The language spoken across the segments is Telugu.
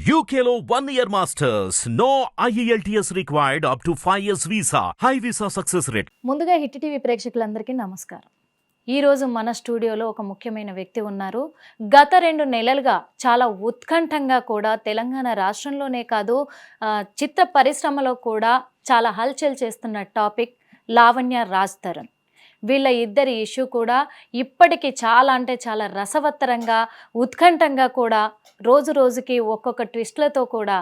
UKLO 1 year masters. No IELTS required up to 5 years visa. High visa success rate. ముందుగా హిట్ టీవీ ప్రేక్షకులందరికీ నమస్కారం. ఈరోజు మన స్టూడియోలో ఒక ముఖ్యమైన వ్యక్తి ఉన్నారు. గత 2 నెలలుగా చాలా ఉత్కంఠంగా కూడా తెలంగాణ రాష్ట్రంలోనే కాదు చిత్ర పరిశ్రమలో కూడా చాలా హల్చల్ చేస్తున్న టాపిక్ లావణ్య రాజ్ తరుణ్. వీళ్ళ ఇద్దరి ఇష్యూ కూడా ఇప్పటికీ చాలా అంటే చాలా రసవత్తరంగా ఉత్కంఠంగా కూడా రోజు రోజుకి ఒక్కొక్క ట్విస్ట్లతో కూడా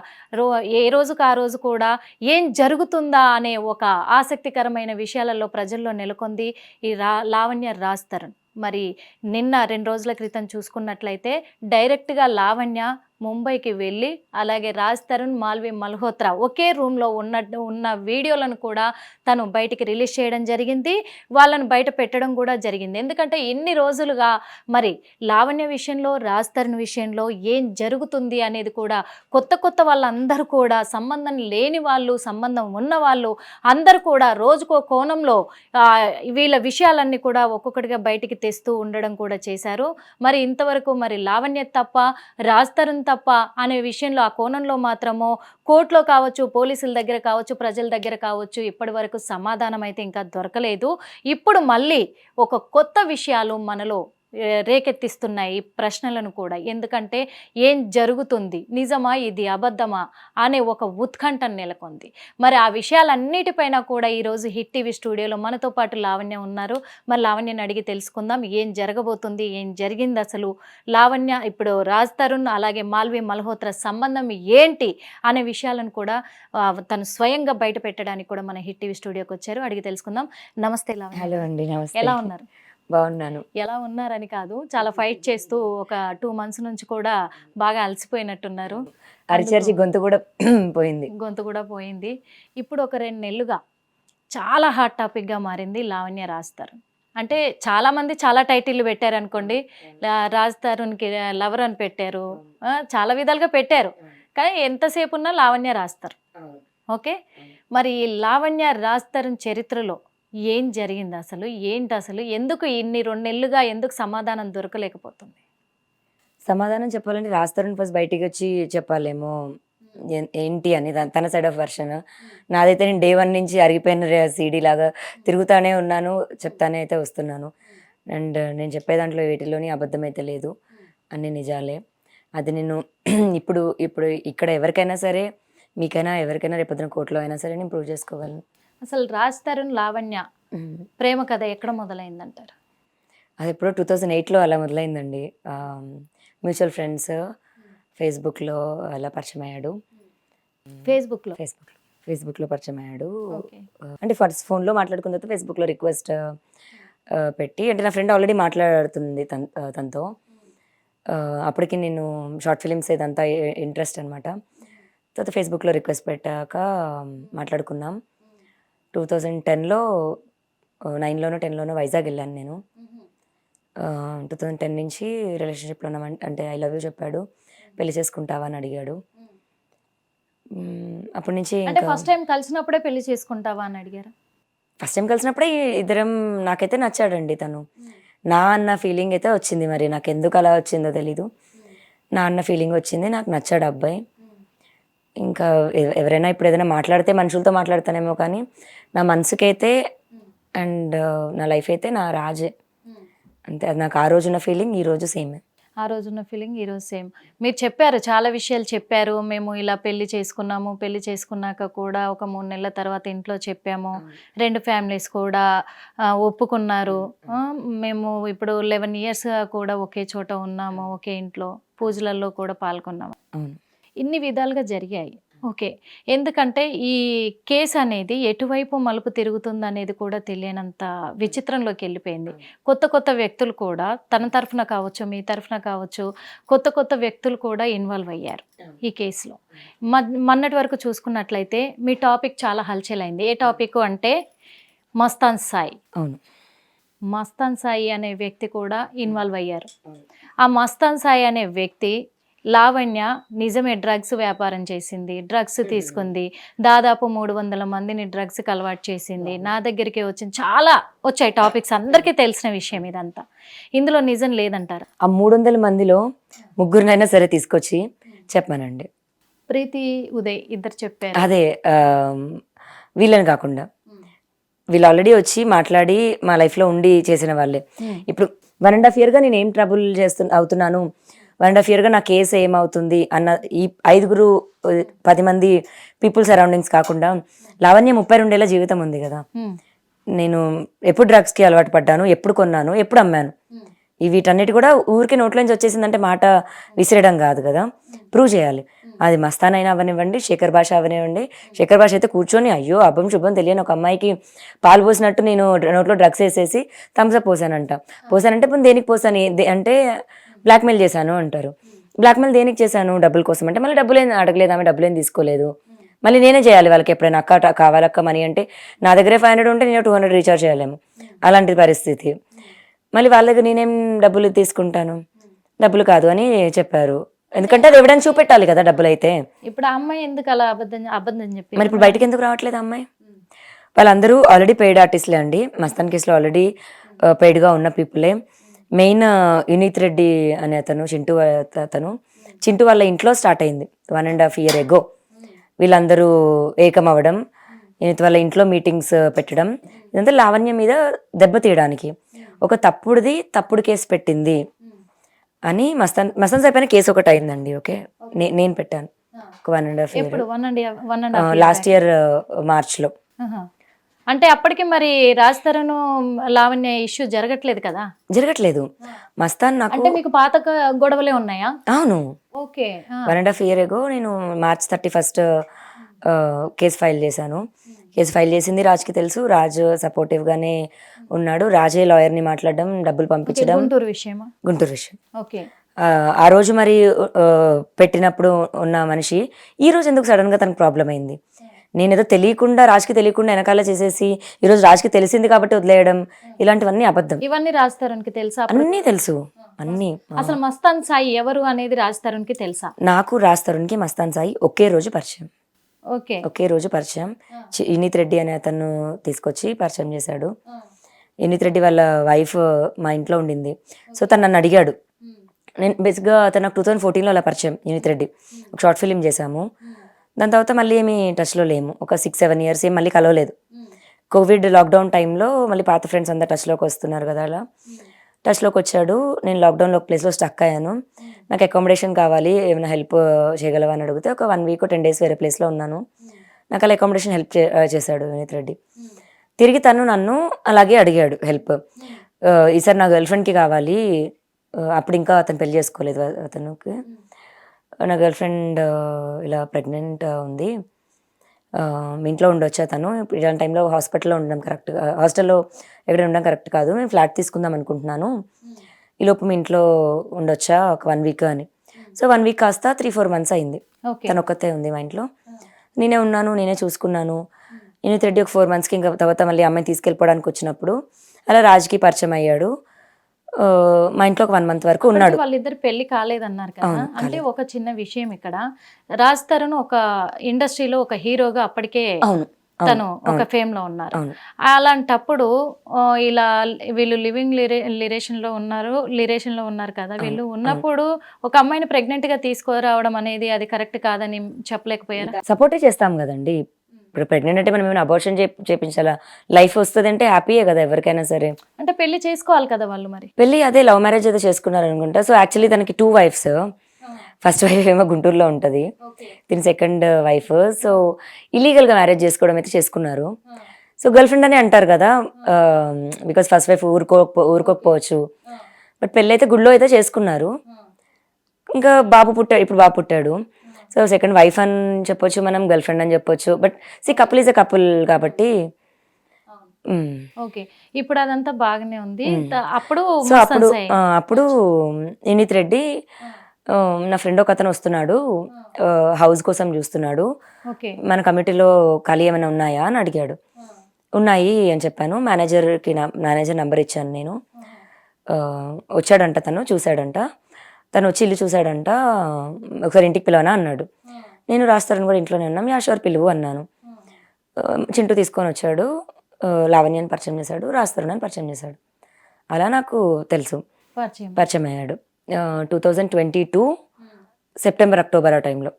ఏ రోజుకు ఆ రోజు కూడా ఏం జరుగుతుందా అనే ఒక ఆసక్తికరమైన విషయాలలో ప్రజల్లో నెలకొంది ఈ లావణ్య రాజ్ తరుణ్. మరి నిన్న 2 రోజుల క్రితం చూసుకున్నట్లయితే డైరెక్ట్గా లావణ్య ముంబైకి వెళ్ళి అలాగే రాజ్ తరుణ్ మాల్వి మల్హోత్రా ఒకే రూమ్లో ఉన్న వీడియోలను కూడా తను బయటికి రిలీజ్ చేయడం జరిగింది. వాళ్ళను బయట పెట్టడం కూడా జరిగింది. ఎందుకంటే ఇన్ని రోజులుగా మరి లావణ్య విషయంలో రాజ్ తరుణ్ విషయంలో ఏం జరుగుతుంది అనేది కూడా కొత్త వాళ్ళందరూ కూడా సంబంధం లేని వాళ్ళు సంబంధం ఉన్న వాళ్ళు అందరూ కూడా రోజుకో కోణంలో వీళ్ళ విషయాలన్నీ కూడా ఒక్కొక్కటిగా బయటికి తెస్తూ ఉండడం కూడా చేశారు. మరి ఇంతవరకు మరి లావణ్య తప్ప రాజ్ తరుణ్ తప్ప అనే విషయంలో ఆ కోణంలో మాత్రము కోర్టులో కావచ్చు, పోలీసుల దగ్గర కావచ్చు, ప్రజల దగ్గర కావచ్చు ఇప్పటి వరకు సమాధానం అయితే ఇంకా దొరకలేదు. ఇప్పుడు మళ్ళీ ఒక కొత్త విషయాలు మనలో రేకెత్తిస్తున్నాయి ప్రశ్నలను కూడా. ఎందుకంటే ఏం జరుగుతుంది, నిజమా ఇది అబద్ధమా అనే ఒక ఉత్కంఠ నెలకొంది. మరి ఆ విషయాలన్నిటిపైన కూడా ఈరోజు హిట్ టీవీ స్టూడియోలో మనతో పాటు లావణ్య ఉన్నారు. మరి లావణ్యని అడిగి తెలుసుకుందాం ఏం జరగబోతుంది, ఏం జరిగింది అసలు, లావణ్య ఇప్పుడు రాజ్ తరుణ్ అలాగే మాల్వి మల్హోత్రా సంబంధం ఏంటి అనే విషయాలను కూడా తను స్వయంగా బయట పెట్టడానికి కూడా మన హిట్ టీవీ స్టూడియోకి వచ్చారు. అడిగి తెలుసుకుందాం. నమస్తే లావణ్య. హలో అండి, నమస్తే. ఎలా ఉన్నారు? బాగున్నాను. ఎలా ఉన్నారని కాదు, చాలా ఫైట్ చేస్తూ ఒక 2 months నుంచి కూడా బాగా అలసిపోయినట్టున్నారు. అరిచరిచి గొంతు కూడా పోయింది. ఇప్పుడు ఒక 2 నెలలుగా చాలా హాట్ టాపిక్గా మారింది లావణ్య రాజ్ తరుణ్. అంటే చాలామంది చాలా టైటిల్ పెట్టారు అనుకోండి. రాజ్ తరుణ్కి లవర్ అని పెట్టారు, చాలా విధాలుగా పెట్టారు. కానీ ఎంతసేపు ఉన్నా లావణ్య రాజ్ తరుణ్. ఓకే, మరి ఈ లావణ్య రాజ్ తరుణ్ చరిత్రలో ఏం జరిగింది అసలు, ఏంటి అసలు, ఎందుకు ఇన్ని 2 నెలలుగా ఎందుకు సమాధానం దొరకలేకపోతుంది? సమాధానం చెప్పాలంటే రాజ్ తరుణ్ ఫస్ట్ బయటికి వచ్చి చెప్పాలేమో ఏంటి అని తన సైడ్ ఆఫ్ వర్షన్. నాదైతే నేను డే 1 నుంచి అరిగిపోయిన సీడీ లాగా తిరుగుతానే ఉన్నాను, చెప్తానే అయితే వస్తున్నాను. అండ్ నేను చెప్పే దాంట్లో వీటిలోని అబద్ధం అయితే లేదు, అన్ని నిజాలే. అది నేను ఇప్పుడు ఇక్కడ ఎవరికైనా సరే, మీకైనా ఎవరికైనా రేపొద్దున కోర్టులో అయినా సరే నేను ప్రూవ్ చేసుకోగలను. అసలు రాజ్ తరుణ్ లావణ్య ప్రేమ కథ ఎక్కడ మొదలైందంటారు? అది ఎప్పుడో 2008లో అలా మొదలైందండి. మ్యూచువల్ ఫ్రెండ్స్ ఫేస్బుక్లో అలా పరిచయం అయ్యాడు. ఫేస్బుక్లో పరిచయం అయ్యాడు. అంటే ఫస్ట్ ఫోన్లో మాట్లాడుకున్న తర్వాత ఫేస్బుక్లో రిక్వెస్ట్ పెట్టి, అంటే నా ఫ్రెండ్ ఆల్రెడీ మాట్లాడుతుంది తనతో. అప్పటికి నేను షార్ట్ ఫిలిమ్స్ ఇదంతా ఇంట్రెస్ట్ అనమాట. తర్వాత ఫేస్బుక్లో రిక్వెస్ట్ పెట్టాక మాట్లాడుకున్నాం. 2010లో 9లోనో 10లోనో వైజాగ్ వెళ్ళాను నేను. 2010 నుంచి రిలేషన్షిప్లో ఉన్నాం. అంటే ఐ లవ్ యూ చెప్పాడు, పెళ్లి చేసుకుంటావా అని అడిగాడు. అప్పటి నుంచి ఫస్ట్ టైం కలిసినప్పుడే పెళ్లి చేసుకుంటావా అని అడిగారు? ఫస్ట్ టైం కలిసినప్పుడే ఇద్దరం. నాకైతే నచ్చాడండి తను. నా అన్న ఫీలింగ్ అయితే వచ్చింది, మరి నాకు ఎందుకు అలా వచ్చిందో తెలీదు. నా అన్న ఫీలింగ్ వచ్చింది, నాకు నచ్చాడు అబ్బాయి. ఇంకా ఎవరైనా ఇప్పుడు ఏదైనా మాట్లాడితే మనుషులతో మాట్లాడతానేమో, కానీ నా మనసుకైతే అండ్ నా లైఫ్ అయితే నా రాజే. అంతే, అది నాకు ఆ రోజున్న ఫీలింగ్ ఈ రోజు సేమ్. ఆ రోజున్న ఫీలింగ్ ఈరోజు సేమ్. మీరు చెప్పారు, చాలా విషయాలు చెప్పారు. మేము ఇలా పెళ్లి చేసుకున్నాము, పెళ్లి చేసుకున్నాక కూడా ఒక 3 నెలల తర్వాత ఇంట్లో చెప్పాము, 2 ఫ్యామిలీస్ కూడా ఒప్పుకున్నారు. మేము ఇప్పుడు 11 years కూడా ఒకే చోట ఉన్నాము, ఒకే ఇంట్లో పూజలలో కూడా పాల్గొన్నాము. ఇన్ని విధాలుగా జరిగాయి. ఓకే, ఎందుకంటే ఈ కేసు అనేది ఎటువైపు మలుపు తిరుగుతుంది అనేది కూడా తెలియనంత విచిత్రంలోకి వెళ్ళిపోయింది. కొత్త వ్యక్తులు కూడా తన తరఫున కావచ్చు, మీ తరఫున కావచ్చు, కొత్త వ్యక్తులు కూడా ఇన్వాల్వ్ అయ్యారు ఈ కేసులో. మొన్నటి వరకు చూసుకున్నట్లయితే మీ టాపిక్ చాలా హల్చల్ అయింది. ఏ టాపిక్ అంటే మస్తాన్ సాయి. అవును, మస్తాన్ సాయి అనే వ్యక్తి కూడా ఇన్వాల్వ్ అయ్యారు. ఆ మస్తాన్ సాయి అనే వ్యక్తి లావణ్య నిజమే డ్రగ్స్ వ్యాపారం చేసింది, డ్రగ్స్ తీసుకుంది, దాదాపు 300 మందిని డ్రగ్స్కి అలవాటు చేసింది, నా దగ్గరికి వచ్చింది, చాలా వచ్చాయి టాపిక్స్, అందరికీ తెలిసిన విషయం ఇదంతా. ఇందులో నిజం లేదంటారు? ఆ 300 మందిలో 3 సరే తీసుకొచ్చి చెప్పానండి. ప్రీతి ఉదయ్ ఇద్దరు చెప్పారు. అదే వీళ్ళని కాకుండా వీళ్ళు ఆల్రెడీ వచ్చి మాట్లాడి మా లైఫ్లో ఉండి చేసిన వాళ్ళే. ఇప్పుడు 1.5 yearగా నేను ఏం ట్రబుల్ అవుతున్నాను, 1.5 yearగా నా కేసు ఏమవుతుంది అన్న ఈ 5-10 మంది పీపుల్ సరౌండింగ్స్ కాకుండా లావణ్య 32 ఏళ్ళ జీవితం ఉంది కదా. నేను ఎప్పుడు డ్రగ్స్కి అలవాటు పడ్డాను, ఎప్పుడు కొన్నాను, ఎప్పుడు అమ్మాను, వీటన్నిటి కూడా ఊరికి నోట్లోంచి వచ్చేసిందంటే మాట విసిరడం కాదు కదా, ప్రూవ్ చేయాలి. అది మస్తాన్ అయినా అవనివ్వండి, శేఖర్ భాష అవనివ్వండి. శేఖర్ భాష అయితే కూర్చొని అయ్యో అబ్బం శుభం తెలియని ఒక అమ్మాయికి పాలు పోసినట్టు నేను నోట్లో డ్రగ్స్ వేసేసి థమ్స్అప్ పోసానంటే ఇప్పుడు దేనికి పోసాను అంటే బ్లాక్మెయిల్ చేశాను అంటారు. బ్లాక్మెయిల్ దేనికి చేశాను? డబ్బుల కోసం అంటే మళ్ళీ డబ్బులు ఏం అడగలేదు, ఆమె డబ్బులు ఏం తీసుకోలేదు. మళ్ళీ నేనే చేయాలి వాళ్ళకి. ఎప్పుడైనా అక్క కావాలక్క మనీ అంటే నా దగ్గరే 500 ఉంటే నేను 200 రీఛార్జ్ చేయలేము, అలాంటి పరిస్థితి. మళ్ళీ వాళ్ళ దగ్గర నేనేం డబ్బులు తీసుకుంటాను, డబ్బులు కాదు అని చెప్పారు. ఎందుకంటే అది ఎవిడెన్స్ చూపెట్టాలి కదా డబ్బులు అయితే. ఇప్పుడు ఆ అమ్మాయి ఎందుకు అలా అబద్ధం చెప్పి మరి ఇప్పుడు బయటకు ఎందుకు రావట్లేదు అమ్మాయి? వాళ్ళందరూ ఆల్రెడీ పెయిడ్ ఆర్టిస్ట్లే అండి. మస్తాన్ కేసులో ఆల్రెడీ పెయిడ్గా ఉన్న పీపులే. మెయిన్ యునీత్ రెడ్డి అనే అతను, చింటూ వాళ్ళ ఇంట్లో స్టార్ట్ అయింది 1.5 year ago. వీళ్ళందరూ ఏకం అవ్వడం, యునీత్ వాళ్ళ ఇంట్లో మీటింగ్స్ పెట్టడం, ఇదంతా లావణ్య మీద దెబ్బ తీయడానికి. ఒక తప్పుడు కేసు పెట్టింది అని మస్తాన్ సాయి పైన కేసు ఒకటి అయిందండి. ఓకే, నేను పెట్టాను ఒక 1.5 year లాస్ట్ ఇయర్ మార్చ్లో. అంటే అప్పటికి మరి రాజ్ తరుణ్ లావణ్య ఇష్యూ జరగట్లేదు. మస్తాన్ నాకు అంటే మీకు పాత గొడవలే ఉన్నాయా? అవును. ఓకే, 1.5 year ago నేను March 31st కేసు ఫైల్ చేశాను. కేసు ఫైల్ చేసింది రాజ్కి తెలుసు. రాజ్ సపోర్టివ్ గానే ఉన్నాడు. రాజే లాయర్ని మాట్లాడడం, డబ్బులు పంపించడం. గుంటూరు విషయం. ఓకే, ఆ రోజు మరి పెట్టినప్పుడు ఉన్న మనిషి ఈ రోజు ఎందుకు సడన్ గా తనకు ప్రాబ్లం అయింది? నేనేదో తెలియకుండా, రాజ్కి తెలియకుండా వెనకాల చేసేసి ఈరోజు రాజ్కి తెలిసింది కాబట్టి వదిలేయడం, ఇలాంటివన్నీ అబద్ధం. ఇవన్నీ రాజ్ తరుణ్కి తెలుసా? అన్నీ తెలుసు, అన్నీ. అసలు మస్తాన్ సాయి ఎవరు అనేది రాజ్ తరుణ్కి తెలుసా? నాకు రాజ్ తరుణ్కి మస్తాన్ సాయి ఒకే రోజు పరిచయం. యునీత్ రెడ్డి అనే అతను తీసుకొచ్చి పరిచయం చేశాడు. యునీత్ రెడ్డి వాళ్ళ వైఫ్ మా ఇంట్లో ఉండింది. సో తను నన్ను అడిగాడు. నేను బేసిక్గా అతను నాకు 2014లో అలా పరిచయం. యునీత్ రెడ్డి ఒక షార్ట్ ఫిలిం చేశాము. దాని తర్వాత మళ్ళీ ఏమి టచ్లో లేము. ఒక 6-7 years ఏం మళ్ళీ కలవలేదు. కోవిడ్ లాక్డౌన్ టైంలో మళ్ళీ పాత ఫ్రెండ్స్ అంతా టచ్లోకి వస్తున్నారు కదా, అలా టచ్లోకి వచ్చాడు. నేను లాక్డౌన్లో ఒక ప్లేస్లో స్టక్ అయ్యాను. నాకు అకామిడేషన్ కావాలి, ఏమైనా హెల్ప్ చేయగలవా అని అడిగితే ఒక 1 week or 10 days వేరే ప్లేస్లో ఉన్నాను. నాకు అలా అకామిడేషన్ హెల్ప్ చేశాడు యునీత్ రెడ్డి. తిరిగి తను నన్ను అలాగే అడిగాడు హెల్ప్. ఈసారి నా గర్ల్ ఫ్రెండ్కి కావాలి. అప్పుడు ఇంకా అతను పెళ్లి చేసుకోలేదు. అతనికి నా గర్ల్ ఫ్రెండ్ ఇలా ప్రెగ్నెంట్ ఉంది, మీ ఇంట్లో ఉండొచ్చా? తను ఇలాంటి టైంలో హాస్పిటల్లో ఉండడం కరెక్ట్, హాస్టల్లో ఎక్కడ ఉండడం కరెక్ట్ కాదు, నేను ఫ్లాట్ తీసుకుందాం అనుకుంటున్నాను, ఈలోపు మీ ఇంట్లో ఉండొచ్చా ఒక 1 week అని. సో 1 week కాస్త 3-4 months అయింది. తను ఒక్కతే ఉంది మా ఇంట్లో. నేనే ఉన్నాను, నేనే చూసుకున్నాను. యునీత్ రెడ్డి ఒక 4 monthsకి ఇంకా తర్వాత మళ్ళీ అమ్మాయిని తీసుకెళ్ళిపోవడానికి వచ్చినప్పుడు అలా రాజ్కి పరిచయం అయ్యాడు. మా ఇంట్లో ఒక 1 month వరకు ఉన్నాడు. వాళ్ళిద్దరు పెళ్లి కాలేదన్నారు కదా, అంటే ఒక చిన్న విషయం ఇక్కడ, రాజ్ తరుణ్ ఒక ఇండస్ట్రీలో ఒక హీరోగా అప్పటికే తను ఒక ఫేమ్ లో ఉన్నారు. అలాంటప్పుడు ఇలా వీళ్ళు లివింగ్ లిరేషన్ లో ఉన్నారు కదా, వీళ్ళు ఉన్నప్పుడు ఒక అమ్మాయిని ప్రెగ్నెంట్ గా తీసుకురావడం అనేది అది కరెక్ట్ కాదని చెప్పలేకపోయారు? సపోర్టే చేస్తాం కదండి. ఇప్పుడు ప్రెగ్నెంట్ అంటే మనం ఏమైనా అబార్షన్ చేయించాలా? లైఫ్ వస్తుంది అంటే హ్యాపీయే కదా ఎవరికైనా సరే. అంటే పెళ్లి చేసుకోవాలి కదా వాళ్ళు. మరి పెళ్లి అదే లవ్ మ్యారేజ్ అయితే చేసుకున్నారు అనుకుంటా. సో యాక్చువల్లీ తనకి 2 wives. ఫస్ట్ వైఫ్ ఏమో గుంటూరులో ఉంటుంది, దీని సెకండ్ వైఫ్. సో ఇల్లీగల్గా మ్యారేజ్ చేసుకోవడం అయితే చేసుకున్నారు. సో గర్ల్ ఫ్రెండ్ అని అంటారు కదా, బికాస్ ఫస్ట్ వైఫ్ ఊరుకోకపోవచ్చు. బట్ పెళ్ళి అయితే గుడిలో అయితే చేసుకున్నారు. ఇంకా ఇప్పుడు బాబు పుట్టాడు. సో సెకండ్ వైఫ్ అని చెప్పొచ్చు, మనం గర్ల్ ఫ్రెండ్ అని చెప్పొచ్చు. But couple is a couple కాబట్టి. ఓకే, ఇప్పుడు అదంతా బాగానే ఉంది. అప్పుడు యునీత్ రెడ్డి, నా ఫ్రెండ్ ఒక అతను వస్తున్నాడు, హౌస్ కోసం చూస్తున్నాడు, మన కమిటీలో ఖాళీ ఏమైనా ఉన్నాయా అని అడిగాడు. ఉన్నాయి అని చెప్పాను. మేనేజర్ నెంబర్ ఇచ్చాను నేను. వచ్చాడంట, తను చూశాడంట, తను వచ్చి ఇల్లు చూశాడంట. ఒకసారి ఇంటికి పిలవనా అన్నాడు. నేను రాస్తారని కూడా ఇంట్లోనే ఉన్నాం. యాషోర్ పిలువు అన్నాను. చింటూ తీసుకొని వచ్చాడు, లావణ్యాన్ని పరిచయం చేశాడు, రాస్తారని పరిచయం చేశాడు. అలా నాకు తెలుసు, పరిచయం అయ్యాడు. 2022 September, October ఆ టైంలో.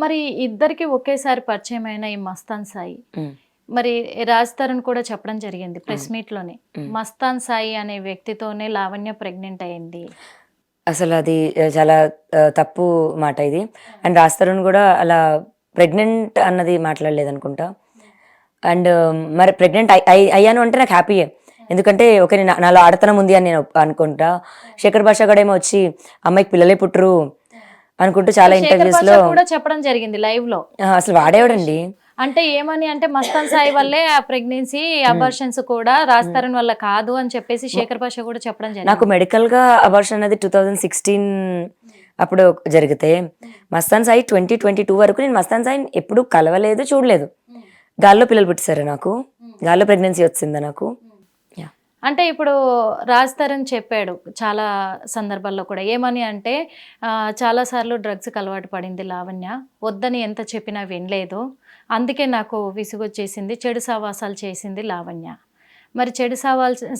మరి ఇద్దరికి ఒకేసారి పరిచయం అయిన ఈ మస్తాన్ సాయి, ఉమ్, మరి రాజ్ తరుణ్ కూడా చెప్పడం జరిగింది ప్రెస్ మీట్ లోనే, ఉమ్. మస్తాన్ సాయి అనే వ్యక్తితోనే లావణ్య ప్రెగ్నెంట్ అయింది. అసలు అది చాలా తప్పు మాట ఇది. అండ్ రాజ్ తరుణ్ కూడా అలా ప్రెగ్నెంట్ అన్నది మాట్లాడలేదు అనుకుంటా. అండ్ మరి ప్రెగ్నెంట్ అయ్యాను అంటే నాకు హ్యాపీయే, ఎందుకంటే ఓకే నాలో ఆడతనం ఉంది అని నేను అనుకుంటా. శేఖర్ భాష కూడా ఏమో వచ్చి అమ్మాయికి పిల్లలే పుట్టరు అనుకుంటూ చాలా శేఖర్ ఇంటర్వ్యూస్ భాష లో కూడా చెప్పడం జరిగింది లైవ్ లో. అసలు వాడేవాడండి. అంటే ఏమని అంటే మస్తాన్ సాయి వల్లే ఆ ప్రెగ్నెన్సీ అబార్షన్స్ కూడా రాజ్ తరుణ్ వల్ల కాదు అని చెప్పేసి శేఖర్ భాష కూడా చెప్పడం నాకు జరిగింది. మెడికల్ గా అబార్షన్ అనేది 2016 అప్పుడు జరిగితే, మస్తాన్ సాయి 2022 వరకు నేను మస్తాన్ సాయి ఎప్పుడు కలవలేదు, చూడలేదు. గాల్లో పిల్లలు పుట్టిసారు నాకు, గాల్లో ప్రెగ్నెన్సీ వచ్చిందా నాకు. అంటే ఇప్పుడు రాజ్ తరుణ్ చెప్పాడు చాలా సందర్భాల్లో కూడా, ఏమని అంటే చాలాసార్లు డ్రగ్స్కి అలవాటు పడింది లావణ్య, వద్దని ఎంత చెప్పినా వినలేదు, అందుకే నాకు విసుగొచ్చేసింది, చెడు సావాసాలు చేసింది లావణ్య. మరి చెడు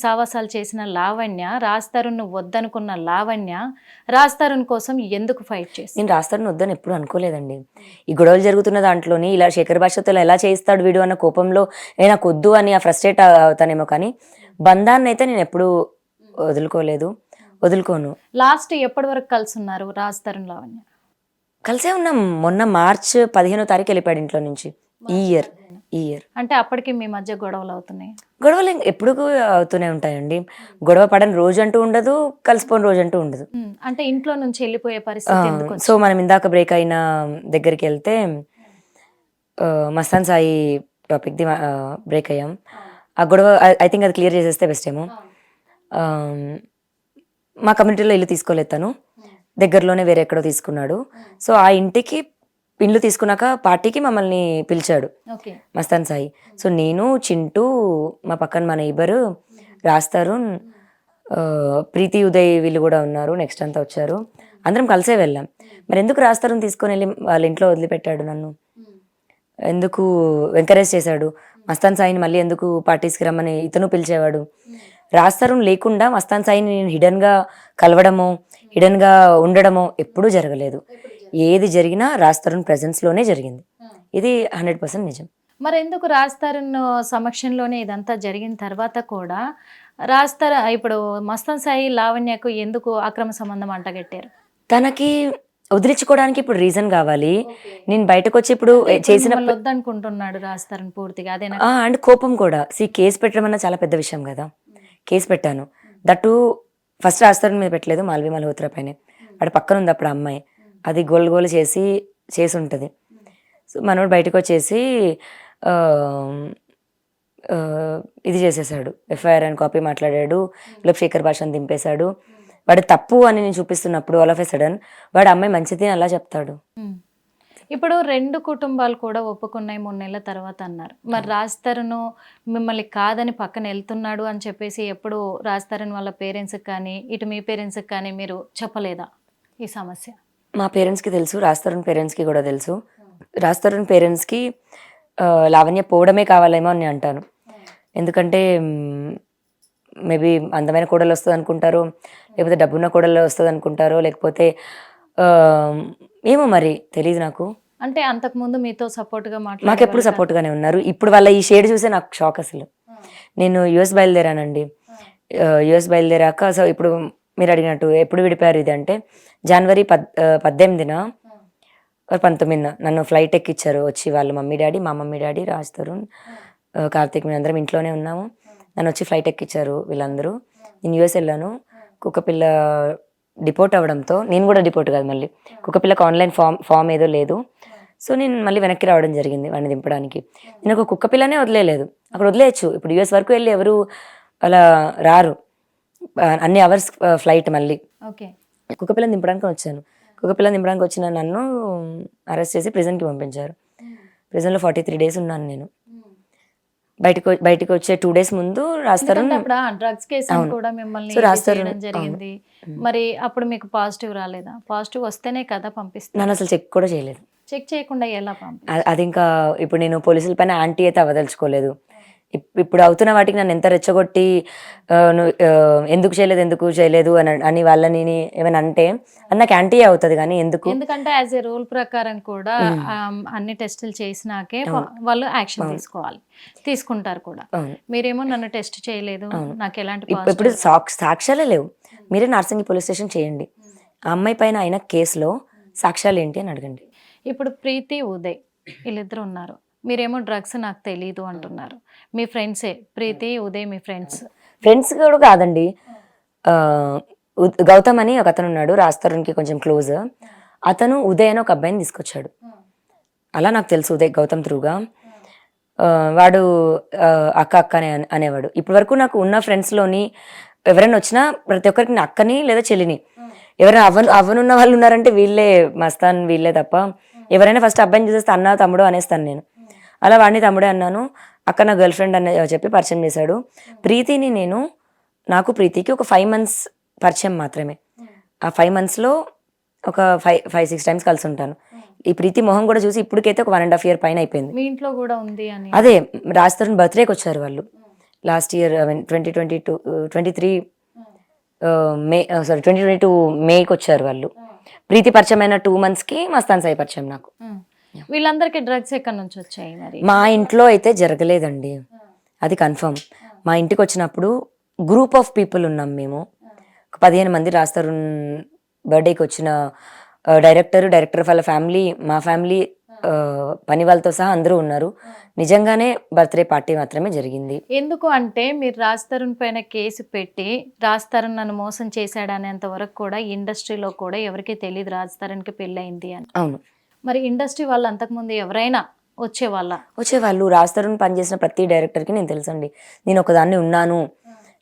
సావాసాలు చేసిన లావణ్య, రాజ్ తరుణ్ వద్దనుకున్న లావణ్య రాజ్ తరుణ్ కోసం ఎందుకు ఫైట్ చేసింది? నేను రాజ్ తరుణ్ వద్దని ఎప్పుడు అనుకోలేదండి. ఈ గొడవలు జరుగుతున్న దాంట్లోని ఇలా శేఖర్ భాషతో ఎలా చేయిస్తాడు వీడు అన్న కోపంలో నాకు వద్దు అని ఫ్రస్ట్రేట్ అవుతానేమో, కానీ బంధాన్ని అయితే నేను ఎప్పుడు వదులుకోను. లాస్ట్ ఎప్పటి వరకు కలిసి ఉన్నారు రాజ్ తరుణ్ లావణ్య? కలిసే ఉన్నాం. మొన్న మార్చ్ 15వ తారీఖు వెళ్ళిపోయాడు ఇంట్లో నుంచి. ఈ ఇయర్ అంటే అప్పటికి మీ మధ్య గొడవలు అవుతున్నాయి? గొడవలు ఎప్పుడు అవుతూనే ఉంటాయండి. గొడవ పడని రోజు అంటూ ఉండదు, కలిసిపోయిన రోజు అంటూ ఉండదు. అంటే ఇంట్లో నుంచి వెళ్ళిపోయే పరిస్థితి ఎందుకు? సో మనం ఇందాక బ్రేక్ అయిన దగ్గరికి వెళ్తే, Mastan Sai topic the break అయ్యాం. ఆ గొడవ ఐ థింక్ అది క్లియర్ చేసేస్తే బెస్ట్ ఏమో. మా కమ్యూనిటీలో ఇల్లు తీసుకోలేదు తను, దగ్గరలోనే వేరే ఎక్కడో తీసుకున్నాడు. సో ఆ ఇంటికి ఇల్లు తీసుకున్నాక పార్టీకి మమ్మల్ని పిలిచాడు మస్తాన్ సాయి. సో నేను, చింటూ, మా పక్కన మా నైబరు, రాజ్ తరుణ్, ప్రీతి, ఉదయ్ వీళ్ళు కూడా ఉన్నారు, నెక్స్ట్ అంతా వచ్చారు. అందరం కలిసే వెళ్ళాం. మరి ఎందుకు రాజ్ తరుణ్ తీసుకొని వెళ్ళి వాళ్ళ ఇంట్లో వదిలిపెట్టాడు నన్ను? ఎందుకు ఎంకరేజ్ చేశాడు? మస్తాన్ సాయిని మళ్ళీ ఎందుకు పార్టీస్కి రమ్మని ఇతను పిలిచేవాడు? రాజ్ తరుణ్ లేకుండా మస్తాన్ సాయిని నేను హిడన్గా కలవడమో, హిడన్గా ఉండడమో ఎప్పుడూ జరగలేదు. ఏది జరిగినా రాజ్ తరుణ్ ప్రెజెన్స్లోనే జరిగింది. ఇది 100% నిజం. మరి ఎందుకు రాజ్ తరుణ్ సమక్షంలోనే ఇదంతా జరిగిన తర్వాత కూడా ఇప్పుడు మస్తాన్ సాయి లావణ్యకు ఎందుకు అక్రమ సంబంధం అంటగట్టారు? తనకి వదిలించుకోవడానికి ఇప్పుడు రీజన్ కావాలి. నేను బయటకు వచ్చి ఇప్పుడు చేసిన వద్దనుకుంటున్నాడు రాజ్ తరుణ్ పూర్తిగా, అదేనా? అండ్ కోపం కూడా. కేసు పెట్టడం అన్న చాలా పెద్ద విషయం కదా. కేసు పెట్టాను, దట్టు ఫస్ట్ రాజ్ తరుణ్ మీద పెట్టలేదు, మాల్వి మల్హోత్రా పైనే. వాడు పక్కన ఉంది అప్పుడు అమ్మాయి, అది గోల్ చేసి ఉంటుంది. సో మనోడు బయటకు వచ్చేసి ఇది చేసేసాడు, ఎఫ్ఐఆర్ అని కాపీ మాట్లాడాడు, లోపు శేఖర్ భాషను దింపేశాడు. వాడు తప్పు అని నేను చూపిస్తున్నప్పుడు ఆల్ ఆఫ్ ఎ సడన్ వాడు అమ్మాయి మంచిది అలా చెప్తాడు. ఇప్పుడు 2 కుటుంబాలు కూడా ఒప్పుకున్నాయి 3 నెలల తర్వాత అన్నారు. మరి రాజ్ తరుణ్ మిమ్మల్ని కాదని పక్కన వెళ్తున్నాడు అని చెప్పేసి ఎప్పుడు రాజ్ తరుణ్ వాళ్ళ పేరెంట్స్కి కానీ ఇటు మీ పేరెంట్స్కి కానీ మీరు చెప్పలేదా ఈ సమస్య? మా పేరెంట్స్కి తెలుసు, రాజ్ తరుణ్ పేరెంట్స్కి కూడా తెలుసు. రాజ్ తరుణ్ పేరెంట్స్కి లావణ్య పోవడమే కావాలేమో అని అంటాను. ఎందుకంటే మేబీ అందమైన కోడలు వస్తుంది అనుకుంటారు, లేకపోతే డబ్బున్న కోడలు వస్తుంది అనుకుంటారో, లేకపోతే ఏమో మరి తెలియదు నాకు. అంటే అంతకుముందు మీతో సపోర్ట్గా మాకు ఎప్పుడు సపోర్ట్గానే ఉన్నారు. ఇప్పుడు వాళ్ళ ఈ షేడ్ చూసే నాకు షాక్. అసలు నేను యుఎస్ బయలుదేరానండి. యుఎస్ బయలుదేరాక సో ఇప్పుడు మీరు అడిగినట్టు ఎప్పుడు విడిపోయారు ఇది అంటే, జనవరి 18న 19న నన్ను ఫ్లైట్ ఎక్కిచ్చారు వచ్చి వాళ్ళ మమ్మీ డాడీ, మా మమ్మీ డాడీ, రాజ్ తరుణ్, కార్తీక్, మేము అందరం ఇంట్లోనే ఉన్నాము. నన్ను వచ్చి ఫ్లైట్ ఎక్కిచ్చారు వీళ్ళందరూ. నేను యూఎస్ వెళ్ళాను. కుక్కపిల్ల డిపోర్ట్ అవ్వడంతో, నేను కూడా డిపోర్ట్ కాదు, మళ్ళీ కుక్కపిల్లకి ఆన్లైన్ ఫామ్ ఏదో లేదు. సో నేను మళ్ళీ వెనక్కి రావడం జరిగింది వాడిని దింపడానికి. నేను ఒక కుక్కపిల్లనే వదిలేయలేదు, అక్కడ వదిలేయచ్చు. ఇప్పుడు యూఎస్ వరకు వెళ్ళి ఎవరు అలా రారు, అన్ని అవర్స్ ఫ్లైట్. మళ్ళీ కుక్కపిల్లని దింపడానికి వచ్చాను. కుక్కపిల్లని దింపడానికి వచ్చిన నన్ను అరెస్ట్ చేసి ప్రిజన్కి పంపించారు. ప్రిజన్లో 43 days ఉన్నాను నేను. బయటకు వచ్చే 2 days ముందు రాస్తారు. డ్రగ్స్ కేసు కూడా మిమ్మల్ని చేయడం జరిగింది. మరి అప్పుడు మీకు పాజిటివ్ రాలేదా? పాజిటివ్ వస్తేనే కదా పంపిస్తాను. నన్ను అసలు చెక్ కూడా చేయలేదు. చెక్ చేయకుండా ఎలా పంపి? అది ఇంకా ఇప్పుడు నేను పోలీసుల పైన యాంటీ అయితే అవ్వదలుచుకోలేదు. ఇప్పుడు అవుతున్న వాటికి నన్ను ఎంత రెచ్చగొట్టి నువ్వు ఎందుకు చేయలేదు అని వాళ్ళని ఏమైనా అంటే అది నాకు యాంటీ అవుతుంది కానీ ఎందుకు. ఎందుకంటే యాజ్ ఏ రూల్ ప్రకారం కూడా అన్ని టెస్టులు చేసినాకే వాళ్ళు యాక్షన్ తీసుకోవాలి, తీసుకుంటారు కూడా. మీరేమో నన్ను టెస్ట్ చేయలేదు, నాకు ఎలాంటి ఇప్పుడు సాక్ష్యాలే లేవు. మీరే నార్సింగి పోలీస్ స్టేషన్ చేయండి, ఆ అమ్మాయి పైన అయిన కేసులో సాక్ష్యాలు ఏంటి అని అడగండి. ఇప్పుడు ప్రీతి ఉదయ్ వీళ్ళిద్దరు ఉన్నారు, మీరేమో డ్రగ్స్ నాకు తెలీదు అంటున్నారు. మీ ఫ్రెండ్సే ప్రీతి ఉదయ్, మీ ఫ్రెండ్స్ కూడా కాదండి. గౌతమ్ అని ఒక అతను ఉన్నాడు, రాజ్ కొంచెం క్లోజ్. అతను ఉదయ్ అని ఒక అబ్బాయిని తీసుకొచ్చాడు, అలా నాకు తెలుసు ఉదయ్ గౌతమ్ త్రూగా. వాడు అక్క అనేవాడు. ఇప్పటి వరకు నాకు ఉన్న ఫ్రెండ్స్లోని ఎవరైనా వచ్చినా ప్రతి ఒక్కరికి నా అక్కని లేదా చెల్లిని, ఎవరైనా అవ్వనున్న వాళ్ళు ఉన్నారంటే వీళ్ళే మస్తాన్, వీళ్ళే తప్ప ఎవరైనా ఫస్ట్ అబ్బాయిని చూసేస్తే అన్న తమ్ముడు అనేస్తాను నేను. అలా వాడిని తమ్ముడే అన్నాను. అక్క నా గర్ల్ ఫ్రెండ్ అని చెప్పి పరిచయం చేశాడు. ప్రీతిని నాకు ప్రీతికి ఒక 5 months పరిచయం మాత్రమే. ఆ 5 monthsలో ఒక 5-6 times కలిసి ఉంటాను. ఈ ప్రీతి మొహం కూడా చూసి ఇప్పటికైతే ఒక 1.5 year పైన అయిపోయింది. మీ ఇంట్లో కూడా ఉంది అని. అదే రాజ్ తరుణ్ బర్త్డేకి వచ్చారు వాళ్ళు లాస్ట్ ఇయర్ 2022 మేకి వచ్చారు వాళ్ళు. ప్రీతి పరిచయం అయిన 2 monthsకి మస్తాన్ సాయి పరిచయం నాకు. వీళ్ళందరికీ డ్రగ్స్ ఎక్కడి నుంచి వచ్చాయి మరి? మా ఇంట్లో అయితే జరగలేదండి, అది కన్ఫర్మ్. మా ఇంటికి వచ్చినప్పుడు గ్రూప్ ఆఫ్ పీపుల్ ఉన్నాం మేము, ఒక 15 మంది. రాజ్ తరుణ్ బర్త్డేకి వచ్చిన డైరెక్టర్ వాళ్ళ ఫ్యామిలీ, మా ఫ్యామిలీ, పని వాళ్ళతో సహా అందరూ ఉన్నారు. నిజంగానే బర్త్డే పార్టీ మాత్రమే జరిగింది. ఎందుకు అంటే మీరు రాజ్ తరుణ్ పైన కేసు పెట్టి రాజ్ తరుణ్ నన్ను మోసం చేశాడు అనేంత వరకు కూడా ఇండస్ట్రీలో కూడా ఎవరికి తెలియదు రాజ్ తరుణ్కి పెళ్ళయింది అని. అవును. మరి ఇండస్ట్రీ వాళ్ళు అంతకుముందు ఎవరైనా వచ్చేవాళ్ళు. రాజ్ తరుణ్ పనిచేసిన ప్రతి డైరెక్టర్కి నేను తెలుసండి, నేను ఒకదాన్ని ఉన్నాను,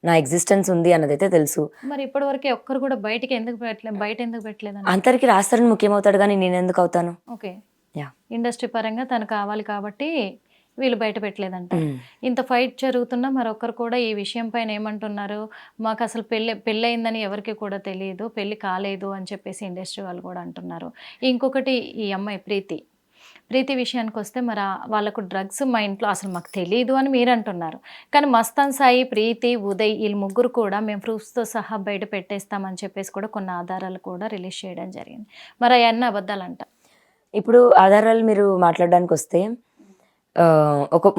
నా ఎగ్జిస్టెన్స్ ఉంది అన్నదైతే తెలుసు. మరి ఇప్పటి వరకు ఒక్కరు కూడా బయట ఎందుకు పెట్టలేదు? అందరికి రాజ్ తరుణ్ ముఖ్యమవుతాడు కానీ నేను ఎందుకు అవుతాను? ఓకే, ఇండస్ట్రీ పరంగా తను కావాలి కాబట్టి వీళ్ళు బయట పెట్టలేదంట. ఇంత ఫైట్ జరుగుతున్నా మరొకరు కూడా ఈ విషయం పైన ఏమంటున్నారు, మాకు అసలు పెళ్ళయిందని ఎవరికి కూడా తెలియదు, పెళ్లి కాలేదు అని చెప్పేసి ఇండస్ట్రీ వాళ్ళు కూడా అంటున్నారు. ఇంకొకటి ఈ అమ్మాయి ప్రీతి విషయానికి వస్తే మరి వాళ్ళకు డ్రగ్స్ మా ఇంట్లో అసలు మాకు తెలియదు అని మీరు అంటున్నారు. కానీ మస్తాన్ సాయి, ప్రీతి, ఉదయ్ వీళ్ళు ముగ్గురు కూడా మేము ప్రూఫ్స్తో సహా బయట పెట్టేస్తామని చెప్పేసి కూడా కొన్ని ఆధారాలు కూడా రిలీజ్ చేయడం జరిగింది. మరి అవన్నీ అబద్ధాలంట. ఇప్పుడు ఆధారాలు మీరు మాట్లాడడానికి వస్తే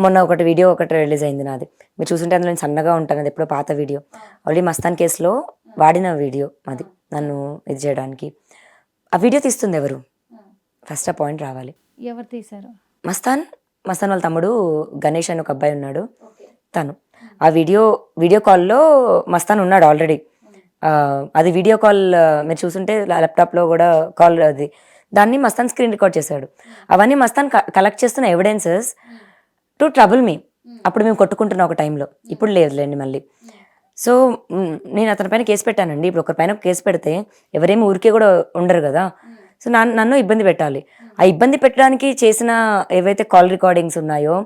మొన్న వీడియో రిలీజ్ అయింది నాది, మీరు చూసుంటే అందులో నేను సన్నగా ఉంటాను, అది ఎప్పుడో పాత వీడియో. ఆల్రెడీ మస్తాన్ కేసులో వాడిన వీడియో అది, నన్ను ఇది చేయడానికి. ఆ వీడియో తీస్తుంది ఎవరు? ఫస్ట్ ఆ పాయింట్ రావాలి. ఎవరు తీశారు? మస్తాన్ వాళ్ళ తమ్ముడు గణేష్ అని ఒక అబ్బాయి ఉన్నాడు, తను. ఆ వీడియో కాల్లో మస్తాన్ ఉన్నాడు ఆల్రెడీ. అది వీడియో కాల్ మీరు చూసుంటే ల్యాప్టాప్లో కూడా కాల్, అది దాన్ని మస్తాన్ స్క్రీన్ రికార్డ్ చేశాడు. అవన్నీ మస్తాన్ కలెక్ట్ చేస్తున్న ఎవిడెన్సెస్ టు ట్రబుల్ మీ. అప్పుడు మేము కొట్టుకుంటున్నాం ఒక టైంలో, ఇప్పుడు లేదులేండి మళ్ళీ. సో నేను అతని పైన కేసు పెట్టానండి. ఇప్పుడు ఒకరి కేసు పెడితే ఎవరేమి ఊరికే కూడా ఉండరు కదా. సో నన్ను ఇబ్బంది పెట్టాలి. ఆ ఇబ్బంది పెట్టడానికి చేసిన ఏవైతే కాల్ రికార్డింగ్స్ ఉన్నాయో,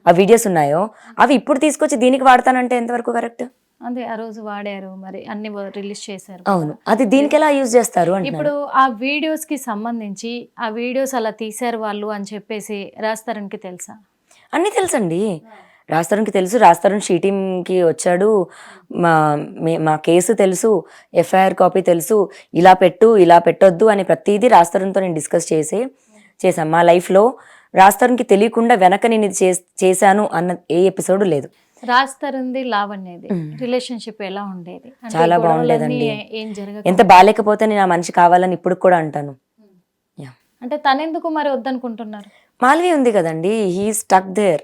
ఆ వీడియోస్ ఉన్నాయో, అవి ఇప్పుడు తీసుకొచ్చి దీనికి వాడతానంటే ఎంతవరకు కరెక్ట్? అదే ఆ రోజు వాడారు, మరి అన్ని రిలీజ్ చేశారు. అవును, అది దీనికి ఎలా యూజ్ చేస్తారు? ఇప్పుడు ఆ వీడియోస్ కి సంబంధించి ఆ వీడియోస్ అలా తీశారు వాళ్ళు అని చెప్పేసి రాజ్ తరుణ్కి తెలుసా? అన్నీ తెలుసండి, రాజ్ తరుణ్కి తెలుసు. రాజ్ తరుణ్ షీ టీమ్కి వచ్చాడు, మా కేసు తెలుసు, ఎఫ్ఐఆర్ కాపీ తెలుసు, ఇలా పెట్టొద్దు అని ప్రతిదీ రాజ్ తరుణ్తో నేను డిస్కస్ చేశాను. మా లైఫ్లో రాజ్ తరుణ్కి తెలియకుండా వెనక నేను ఇది చేశాను అన్న ఏ ఎపిసోడ్ లేదు. రాజ్ తరుణ్ది లావణ్యది రిలేషన్షిప్ ఎలా ఉండేది? చాలా బాగుండేదండి. ఎంత బాగాలేకపోతే నేను ఆ మనిషి కావాలని ఇప్పుడు కూడా అంటాను. అంటే తనెందుకు మరి వద్దనుకుంటున్నారు? మాల్వి ఉంది కదండి, he stuck there.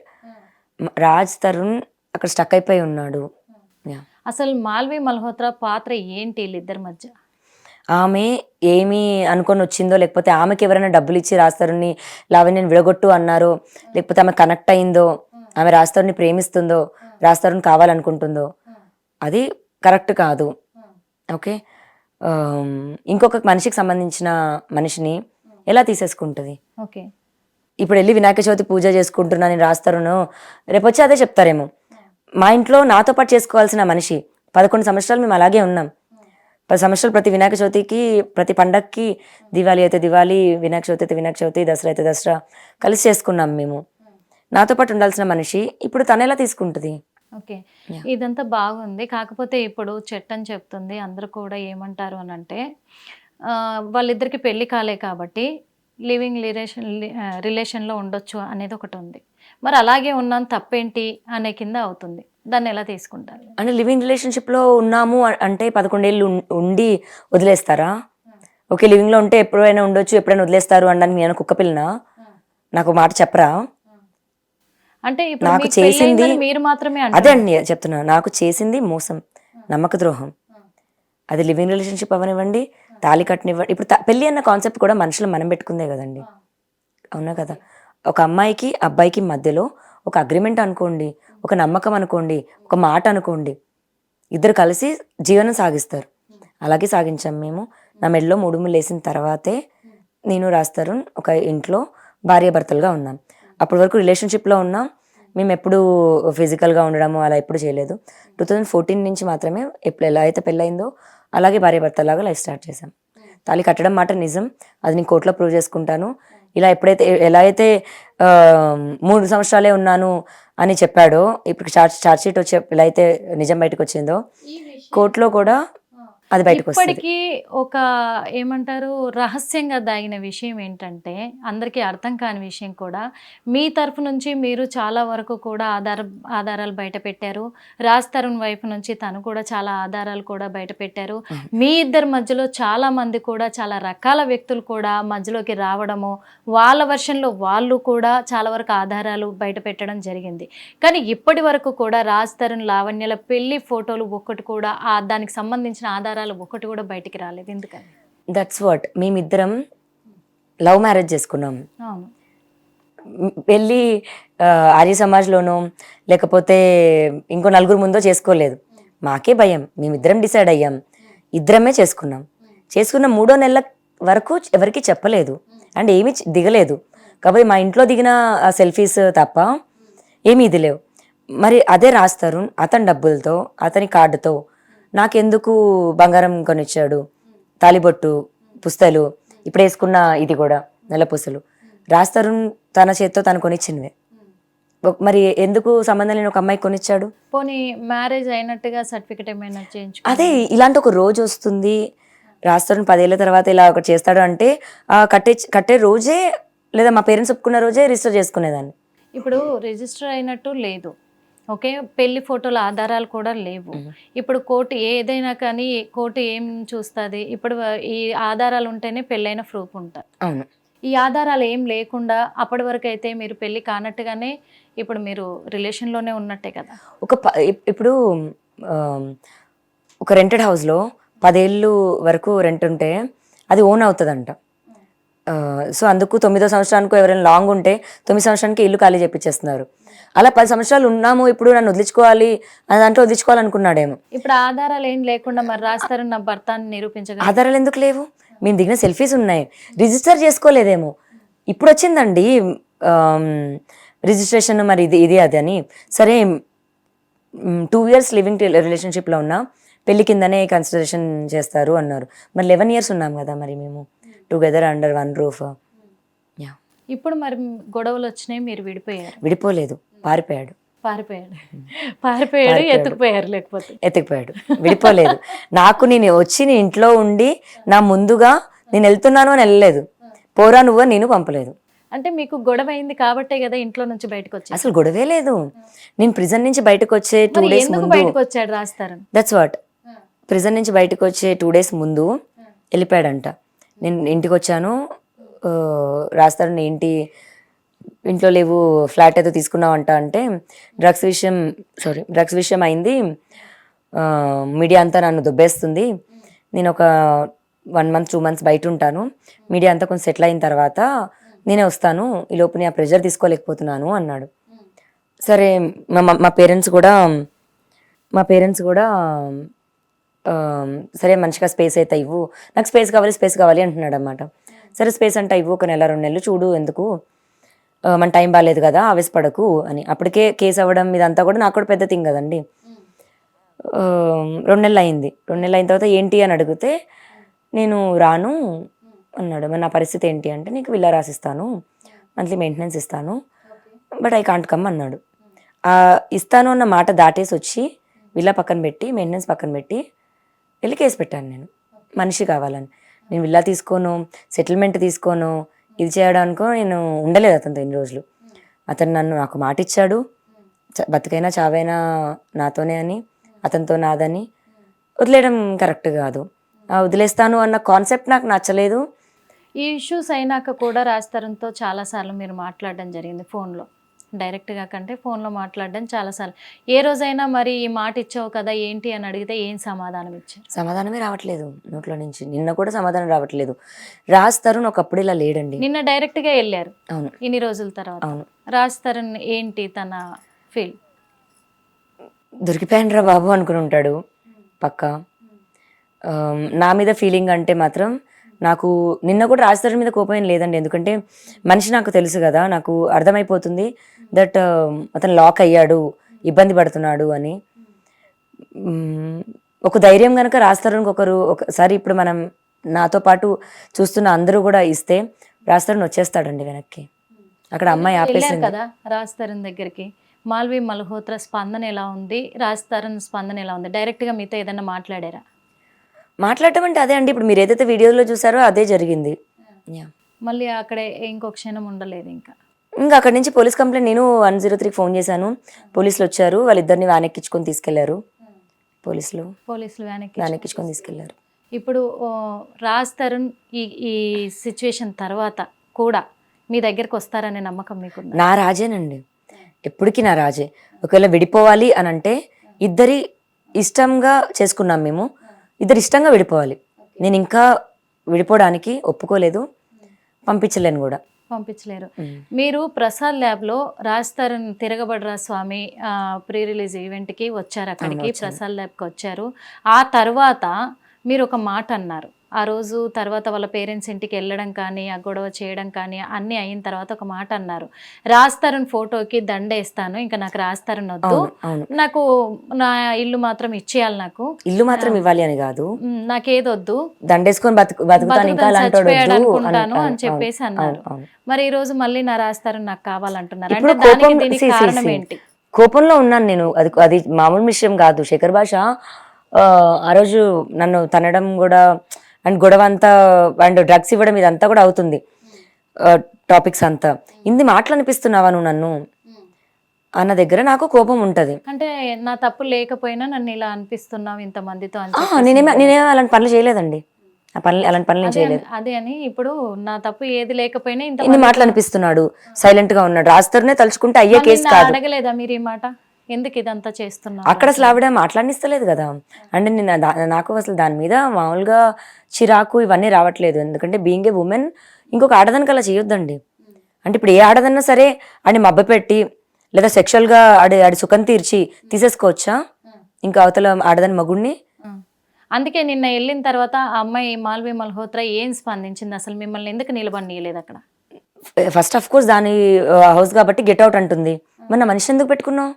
Raj Tarun అక్కడ స్టక్ అయిపోయి ఉన్నాడు. అసలు మాల్వి మల్హోత్రా పాత్ర ఏంటి వీళ్ళిద్దరి మధ్య? ఆమె ఏమి అనుకొని వచ్చిందో, లేకపోతే ఆమెకి ఎవరైనా డబ్బులు ఇచ్చి రాజ్ తరుణ్ని లావణ్యని విడగొట్టు అన్నారో, లేకపోతే ఆమె కనెక్ట్ అయిందో, ఆమె రాజ్ తరుణ్ని ప్రేమిస్తుందో, రాజ్ తరుణ్ కావాలనుకుంటుందో, అది కరెక్ట్ కాదు. ఓకే, ఇంకొక మనిషికి సంబంధించిన మనిషిని ఎలా తీసేసుకుంటుంది? ఓకే, ఇప్పుడు వెళ్ళి వినాయక చవితి పూజ చేసుకుంటున్నా నేను రాజ్ తరుణ్, రేపు వచ్చి అదే చెప్తారేమో. మా ఇంట్లో నాతో పాటు చేసుకోవాల్సిన మనిషి 11 సంవత్సరాలు మేము అలాగే ఉన్నాం. 10 సంవత్సరాలు ప్రతి వినాయక చవితికి, ప్రతి పండగకి, దివాళీ అయితే దివాళీ, వినాయక చవితి అయితే వినాయక చవితి, దసరా అయితే దసరా కలిసి చేసుకున్నాం మేము. నాతో పాటు ఉండాల్సిన మనిషి ఇప్పుడు తను ఎలా తీసుకుంటుంది? ఓకే. యాహ్! ఇదంతా బాగుంది. కాకపోతే ఇప్పుడు చట్టం చెప్తుంది అందరూ కూడా ఏమంటారు అనంటే వాళ్ళిద్దరికీ పెళ్లి కాలే కాబట్టి రిలేషన్‌లో ఉండొచ్చు అనేది ఒకటుంది. మరి అలాగే ఉన్నాను తప్పేంటి అనే కింద అవుతుంది. దాన్ని ఎలా తీసుకుంటారు? అంటే లివింగ్ రిలేషన్‌షిప్‌లో ఉన్నాము అంటే 11 ఏళ్ళు ఉండి వదిలేస్తారా? ఓకే. లివింగ్‌లో ఉంటే ఎప్పుడైనా ఉండొచ్చు, ఎప్పుడైనా వదిలేస్తారు అనడానికి నేను కుక్క పిల్లనా? నాకు మాట చెప్పరా? అంటే ఇప్పుడు నాకు మీకు చేసింది పెళ్లయిందని మీరు మాత్రమే అదే అంటున్నారు. అండి చెప్తున్నా. నాకు చేసింది మోసం, నమ్మక ద్రోహం. అది లివింగ్ రిలేషన్‌షిప్ అవ్వనివ్వండి, తాళి కట్టనివ్వండి. ఇప్పుడు పెళ్లి అన్న కాన్సెప్ట్ కూడా మనుషులు మనం పెట్టుకుందే గదండీ! అవునా కదా! ఒక అమ్మాయికి, అబ్బాయికి మధ్యలో ఒక అగ్రీమెంట్ అనుకోండి, ఒక నమ్మకం అనుకోండి, ఒక మాట అనుకోండి. ఇద్దరు కలిసి జీవనం సాగిస్తారు. అలాగే సాగించాం మేము. నా మెడలో 3 ముళ్ళేసిన తర్వాతే నేను రాజ్ ఒక ఇంట్లో భార్యాభర్తలుగా ఉన్నాం. అప్పటి వరకు రిలేషన్‌షిప్‌లో ఉన్నాం. మేమెప్పుడూ ఫిజికల్‌గా ఉండడము అలా ఎప్పుడు చేయలేదు. 2014 నుంచి మాత్రమే ఎలా అయితే పెళ్లయిందో అలాగే భార్యాభర్తల్లాగా లైఫ్ స్టార్ట్ చేశాం. తాళి కట్టడం మాట నిజం. అది నేను కోర్ట్‌లో ప్రూవ్ చేసుకుంటాను. ఇలా ఎలా అయితే 3 సంవత్సరాలే ఉన్నాను అని చెప్పాడో, ఇప్పుడు చార్జ్ షీట్ వచ్చి ఎలా అయితే నిజం బయటకొచ్చిందో, కోర్ట్‌లో కూడా అది బయటకొస్తది. ఇప్పటికీ ఒక ఏమంటారు రహస్యంగా దాగిన విషయం ఏంటంటే, అందరికీ అర్థం కాని విషయం కూడా, మీ తరఫు నుంచి మీరు చాలా వరకు కూడా ఆధారాలు బయటపెట్టారు. రాజ్ తరుణ్ వైపు నుంచి తను కూడా చాలా ఆధారాలు కూడా బయటపెట్టారు. మీ ఇద్దరి మధ్యలో చాలామంది కూడా చాలా రకాల వ్యక్తులు కూడా మధ్యలోకి రావడము, వాళ్ళ వర్షన్‌లో వాళ్ళు కూడా చాలా వరకు ఆధారాలు బయటపెట్టడం జరిగింది. కానీ ఇప్పటి వరకు కూడా రాజ్ తరుణ్, లావణ్యల పెళ్లి ఫోటోలు ఒక్కటి కూడా దానికి సంబంధించిన ఆధారాలు ఒక్కటి కూడా బయటికి రాలేదు. ఎందుకని? That's what. మేమిద్దరం లవ్ మ్యారేజ్ చేసుకున్నాం. అవును. పెళ్ళి ఆర్య సమాజ్‌లోనో లేకపోతే ఇంకో నలుగురు ముందో చేసుకోలేదు. మాకే భయం. మేమిద్దరం డిసైడ్ అయ్యాం. ఇద్దరమే చేసుకున్నాం. చేసుకున్న మూడో నెల వరకు ఎవరికీ చెప్పలేదు. అండ్ ఏమీ దిగలేదు. కాకపోతే మా ఇంట్లో దిగిన సెల్ఫీస్ తప్ప ఏమీ ఇది లేవు. మరి అదే రాజ్ తరుణ్ అతని డబ్బులతో, అతని కార్డుతో నాకెందుకు బంగారం కొనిచ్చాడు, తాళిబొట్టు, పుస్తలు, ఇప్పుడు వేసుకున్న ఇది కూడా నల్లపూసలు రాజ్ తరుణ్ తన చేత్తో తను కొనిచ్చినవే. మరి ఎందుకు సంబంధం లేని ఒక అమ్మాయి కొనిచ్చాడు? పోనీ మ్యారేజ్ అయినట్టుగా సర్టిఫికెట్ ఏమైనా చేయించు. అదే ఇలాంటి ఒక రోజు వస్తుంది, రాజ్ తరుణ్ 10 ఏళ్ల తర్వాత ఇలా ఒకటి చేస్తాడు అంటే కట్టే రోజే లేదా మా పేరెంట్స్ ఒప్పుకున్న రోజే రిజిస్టర్ చేసుకునేదాన్ని. ఇప్పుడు రిజిస్టర్ అయినట్టు లేదు. ఓకే. పెళ్లి ఫోటోల ఆధారాలు కూడా లేవు. ఇప్పుడు కోర్టు ఏదైనా కానీ కోర్టు ఏం చూస్తుంది? ఇప్పుడు ఈ ఆధారాలు ఉంటేనే పెళ్ళైన ప్రూఫ్ ఉంటుంది. అవును. ఈ ఆధారాలు ఏం లేకుండా అప్పటి వరకు అయితే మీరు పెళ్లి కానట్టుగానే ఇప్పుడు మీరు రిలేషన్‌లోనే ఉన్నట్టే కదా. ఇప్పుడు ఒక రెంటెడ్ హౌస్‌లో 10 ఏళ్ళు వరకు రెంట్ ఉంటే అది ఓన్ అవుతుందంట. సో అందుకు 9వ సంవత్సరానికో ఎవరైనా లాంగ్ ఉంటే 9 సంవత్సరానికి ఇల్లు ఖాళీ చేపించేస్తున్నారు. అలా 10 సంవత్సరాలు ఉన్నాము, ఇప్పుడు నన్ను వదిలించుకోవాలి అని దాంట్లో వదిలించుకోవాలనుకున్నాడేమో. ఇప్పుడు ఆధారాలు ఏం లేకుండా మరి రాస్తారు నా భర్త అని నిరూపించగలరు. ఆధారాలు ఎందుకు లేవు? మేము దిగిన సెల్ఫీస్ ఉన్నాయి. రిజిస్టర్ చేసుకోలేదేమో. ఇప్పుడు వచ్చిందండి రిజిస్ట్రేషన్, మరి ఇది అది అని. సరే 2 years లివింగ్ రిలేషన్షిప్లో ఉన్నా పెళ్లి కిందనే కన్సిడరేషన్ చేస్తారు అన్నారు. మరి 11 years ఉన్నాం కదా మరి మేము together under one roof. Yeah. ఇప్పుడు మరి గొడవలు వచ్చినాయి, మీరు విడిపోయారు. విడిపోలేదు, పారిపోయాడు. పారిపోయాడు ఎత్తుకుపోయారు. లేకపోతే ఎత్తుకుపోయాడు, విడిపోలేదు. నేను వచ్చి నీ ఇంట్లో ఉండి నా ముందుగా నేను వెళ్తున్నాను అని వెళ్ళలేదు. పోరా నువ్వు నేను పంపలేదు. అంటే మీకు గొడవ అయింది కాబట్టే కదా ఇంట్లో నుంచి బయటకు వచ్చారు. అసలు గొడవే లేదు. నేను ప్రిజన్ నుంచి బయటకు వచ్చే 2 days ముందు బయటకు వచ్చాడు రాస్తారు. That's what. ప్రిజన్ నుంచి బయటకు వచ్చే 2 days ముందు వెళ్ళిపోయాడంట. నేను ఇంటికి వచ్చాను, రాస్తారు ఏంటి ఇంట్లో లేవు, ఫ్లాట్ ఏదో తీసుకున్నావంట అంటే డ్రగ్స్ విషయం అయింది, మీడియా అంతా నన్ను దుబ్బేస్తుంది, నేను ఒక 1 month 2 months బయట ఉంటాను, మీడియా అంతా కొంచెం సెటిల్ అయిన తర్వాత నేనే వస్తాను, ఈ లోపు నేను ఆ ప్రెషర్ తీసుకోలేకపోతున్నాను అన్నాడు. సరే మా పేరెంట్స్ కూడా సరే మంచిగా స్పేస్ అయితే ఇవ్వు, నాకు స్పేస్ కావాలి అంటున్నాడు అన్నమాట. సరే స్పేస్ అంటే ఇవ్వు, 1 నెల 2 నెలలు చూడు, ఎందుకు మన టైం బాగాలేదు కదా, ఆవేశపడకు అని. అప్పటికే కేసు అవ్వడం ఇదంతా కూడా నాకు కూడా పెద్ద థింగ్ కదండి. 2 నెలలు అయింది. 2 నెలలు అయిన తర్వాత ఏంటి అని అడిగితే నేను రాను అన్నాడు. మరి నా పరిస్థితి ఏంటి అంటే నీకు విల్లా రాసిస్తాను, మంత్లీ మెయింటెనెన్స్ ఇస్తాను, బట్ ఐ కాంట్ కమ్ అన్నాడు. ఇస్తాను అన్న మాట దాటేసి వచ్చి విల్లా పక్కన పెట్టి మెయింటెనెన్స్ పక్కన పెట్టి వెళ్ళి కేసు పెట్టాను నేను, మనిషి కావాలని. నేను విల్లా తీసుకోను, సెటిల్మెంట్ తీసుకోను, ఇది చేయడానికో నేను ఉండలేదు అతనితో ఇన్ని రోజులు. అతను నాకు మాట ఇచ్చాడు, బతికైనా చావైనా నాతోనే అని, అతనితో నాదని. వదిలేయడం కరెక్ట్ కాదు. వదిలేస్తాను అన్న కాన్సెప్ట్ నాకు నచ్చలేదు. ఈ ఇష్యూస్ అయినాక కూడా రాజతరుణ్తో చాలాసార్లు మీరు మాట్లాడడం జరిగింది ఫోన్లో, డైరెక్ట్గా కంటే ఫోన్లో మాట్లాడడం చాలాసార్లు. ఏ రోజైనా మరి ఈ మాట ఇచ్చావు కదా ఏంటి అని అడిగితే ఏం సమాధానం ఇచ్చారు? సమాధానమే రావట్లేదు నోట్లో నుంచి. నిన్న కూడా సమాధానం రావట్లేదు. రాజ్ తరుణ్ ఒకప్పుడు ఇలా లేడండి. నిన్న డైరెక్ట్గా వెళ్ళారు. అవును, ఇన్ని రోజుల తర్వాత. అవును. రాజ్ తరుణ్ ఏంటి తన ఫీల్? దొరికిపోయాను రా బాబు అనుకుని ఉంటాడు పక్కా. నా మీద ఫీలింగ్ అంటే మాత్రం నాకు నిన్న కూడా రాజ్ తరుణ్ మీద కోపం ఏం లేదండి. ఎందుకంటే మనిషి నాకు తెలుసు కదా, నాకు అర్థమైపోతుంది దట్ అతను లాక్ అయ్యాడు, ఇబ్బంది పడుతున్నాడు అని. ఒక ధైర్యం కనుక రాజ్ తరుణ్కి ఒకసారి ఇప్పుడు మనం నాతో పాటు చూస్తున్న అందరూ కూడా ఇస్తే రాజ్ తరుణ్ వచ్చేస్తాడండి వెనక్కి. అక్కడ అమ్మాయి ఆపేసింది కదా రాజ్ తరుణ్ దగ్గరికి. మాల్వి మల్హోత్రా స్పందన ఎలా ఉంది, రాజ్ తరుణ్ స్పందన ఎలా ఉంది? డైరెక్ట్గా మీతో ఏదైనా మాట్లాడారా? మాట్లాడటం అంటే అదే అండి, ఇప్పుడు మీరు ఏదైతే వీడియోలో చూసారో అదే జరిగింది. మళ్ళీ అక్కడే ఇంకో క్షణం ఉండలేదు ఇంకా అక్కడి నుంచి పోలీస్ కంప్లైంట్, నేను 103కి ఫోన్ చేశాను, పోలీసులు వచ్చారు, వాళ్ళిద్దరిని వ్యాన్ ఎక్కించుకొని తీసుకెళ్లారు. పోలీసులు వ్యాన్ ఎక్కించుకొని తీసుకెళ్లారు. ఇప్పుడు రాజ్ తరుణ్ ఈ సిచ్యువేషన్ తర్వాత కూడా మీ దగ్గరకు వస్తారనే నమ్మకం మీకు? నా రాజేనండి, ఎప్పటికీ నా రాజే. ఒకవేళ విడిపోవాలి అని అంటే ఇద్దరి ఇష్టంగా చేసుకున్నాం మేము, ఇద్దరు ఇష్టంగా విడిపోవాలి. నేను ఇంకా విడిపోవడానికి ఒప్పుకోలేదు, పంపించలేను కూడా. పంపించలేరు. మీరు ప్రసాద్ ల్యాబ్లో రాజ్ తరుణ్ తిరగబడరా స్వామి ప్రీ రిలీజ్ ఈవెంట్కి వచ్చారు, అక్కడికి ప్రసాద్ ల్యాబ్కి వచ్చారు. ఆ తర్వాత మీరు ఒక మాట అన్నారు ఆ రోజు. తర్వాత వాళ్ళ పేరెంట్స్ ఇంటికి వెళ్ళడం కానీ, ఆ గొడవ చేయడం కానీ అన్నీ అయిన తర్వాత ఒక మాట అన్నారు, రాజ్ తరుణ్ ఫోటోకి దండేస్తాను, ఇంకా నాకు రాజ్ తరుణ్ వద్దు, నాకు నా ఇల్లు మాత్రం ఇచ్చేయాలి, నాకు ఇల్లు మాత్రం ఇవ్వాలి అని కాదు, నాకేదొద్దు, దండేసుకొని అనుకుంటాను అని చెప్పేసి అన్నారు. మరి ఈ రోజు మళ్ళీ నా రాజ్ తరుణ్ నాకు కావాలంటున్నారు అంటే దానికి దీనికి కారణం ఏంటి? కోపంలో ఉన్నాను నేను, అది మామూలు విషయం కాదు. శేఖర్ భాష ఆ రోజు నన్ను తనడం కూడా అండ్ గొడవ అంతా అండ్ డ్రగ్స్ ఇవ్వడం ఇదంతా కూడా అవుతుంది, టాపిక్స్ అంతా. ఇన్ని మాటలు అనిపిస్తున్నావా నువ్వు నన్ను అన్న దగ్గర నాకు కోపం ఉంటది. అంటే నా తప్పు లేకపోయినా నన్ను ఇలా అనిపిస్తున్నావు ఇంతమందితో? నేనే అలాంటి పనులు చేయలేదండి, అలాంటి పనులు నేను చేయలేదు. అదే అని ఇప్పుడు నా తప్పు ఏది లేకపోయినా ఇన్ని మాటలు అనిపిస్తున్నాడు, సైలెంట్ గా ఉన్నాడు. రాస్తూనే తలుచుకుంటే అయ్యే కేసు కాదు. అడగలేదా మీరు ఈ మాట, ఎందుకు ఇదంతా చేస్తున్నా? అక్కడ అసలు ఆవిడ మాట్లాడిస్తలేదు కదా. అంటే నేను నాకు అసలు దాని మీద మామూలుగా చిరాకు ఇవన్నీ రావట్లేదు. ఎందుకంటే బీయింగ్ ఏ ఉమెన్ ఇంకొక ఆడదానికి అలా చేయొద్దండి. అంటే ఇప్పుడు ఏ ఆడదన్నా సరే అని మబ్బ పెట్టి లేదా సెక్షువల్గా ఆడి సుఖం తీర్చి తీసేసుకోవచ్చా ఇంకా అవతల ఆడదాని మగుడిని? అందుకే నిన్న వెళ్ళిన తర్వాత ఆ అమ్మాయి మాల్వి మల్హోత్రా ఏం స్పందించింది? అసలు మిమ్మల్ని ఎందుకు నిలబడియలేదు అక్కడ? ఫస్ట్ ఆఫ్ కోర్స్ దాని హౌస్ కాబట్టి గెట్ అవుట్ అంటుంది. మరి నా మనిషిని ఎందుకు పెట్టుకున్నావు?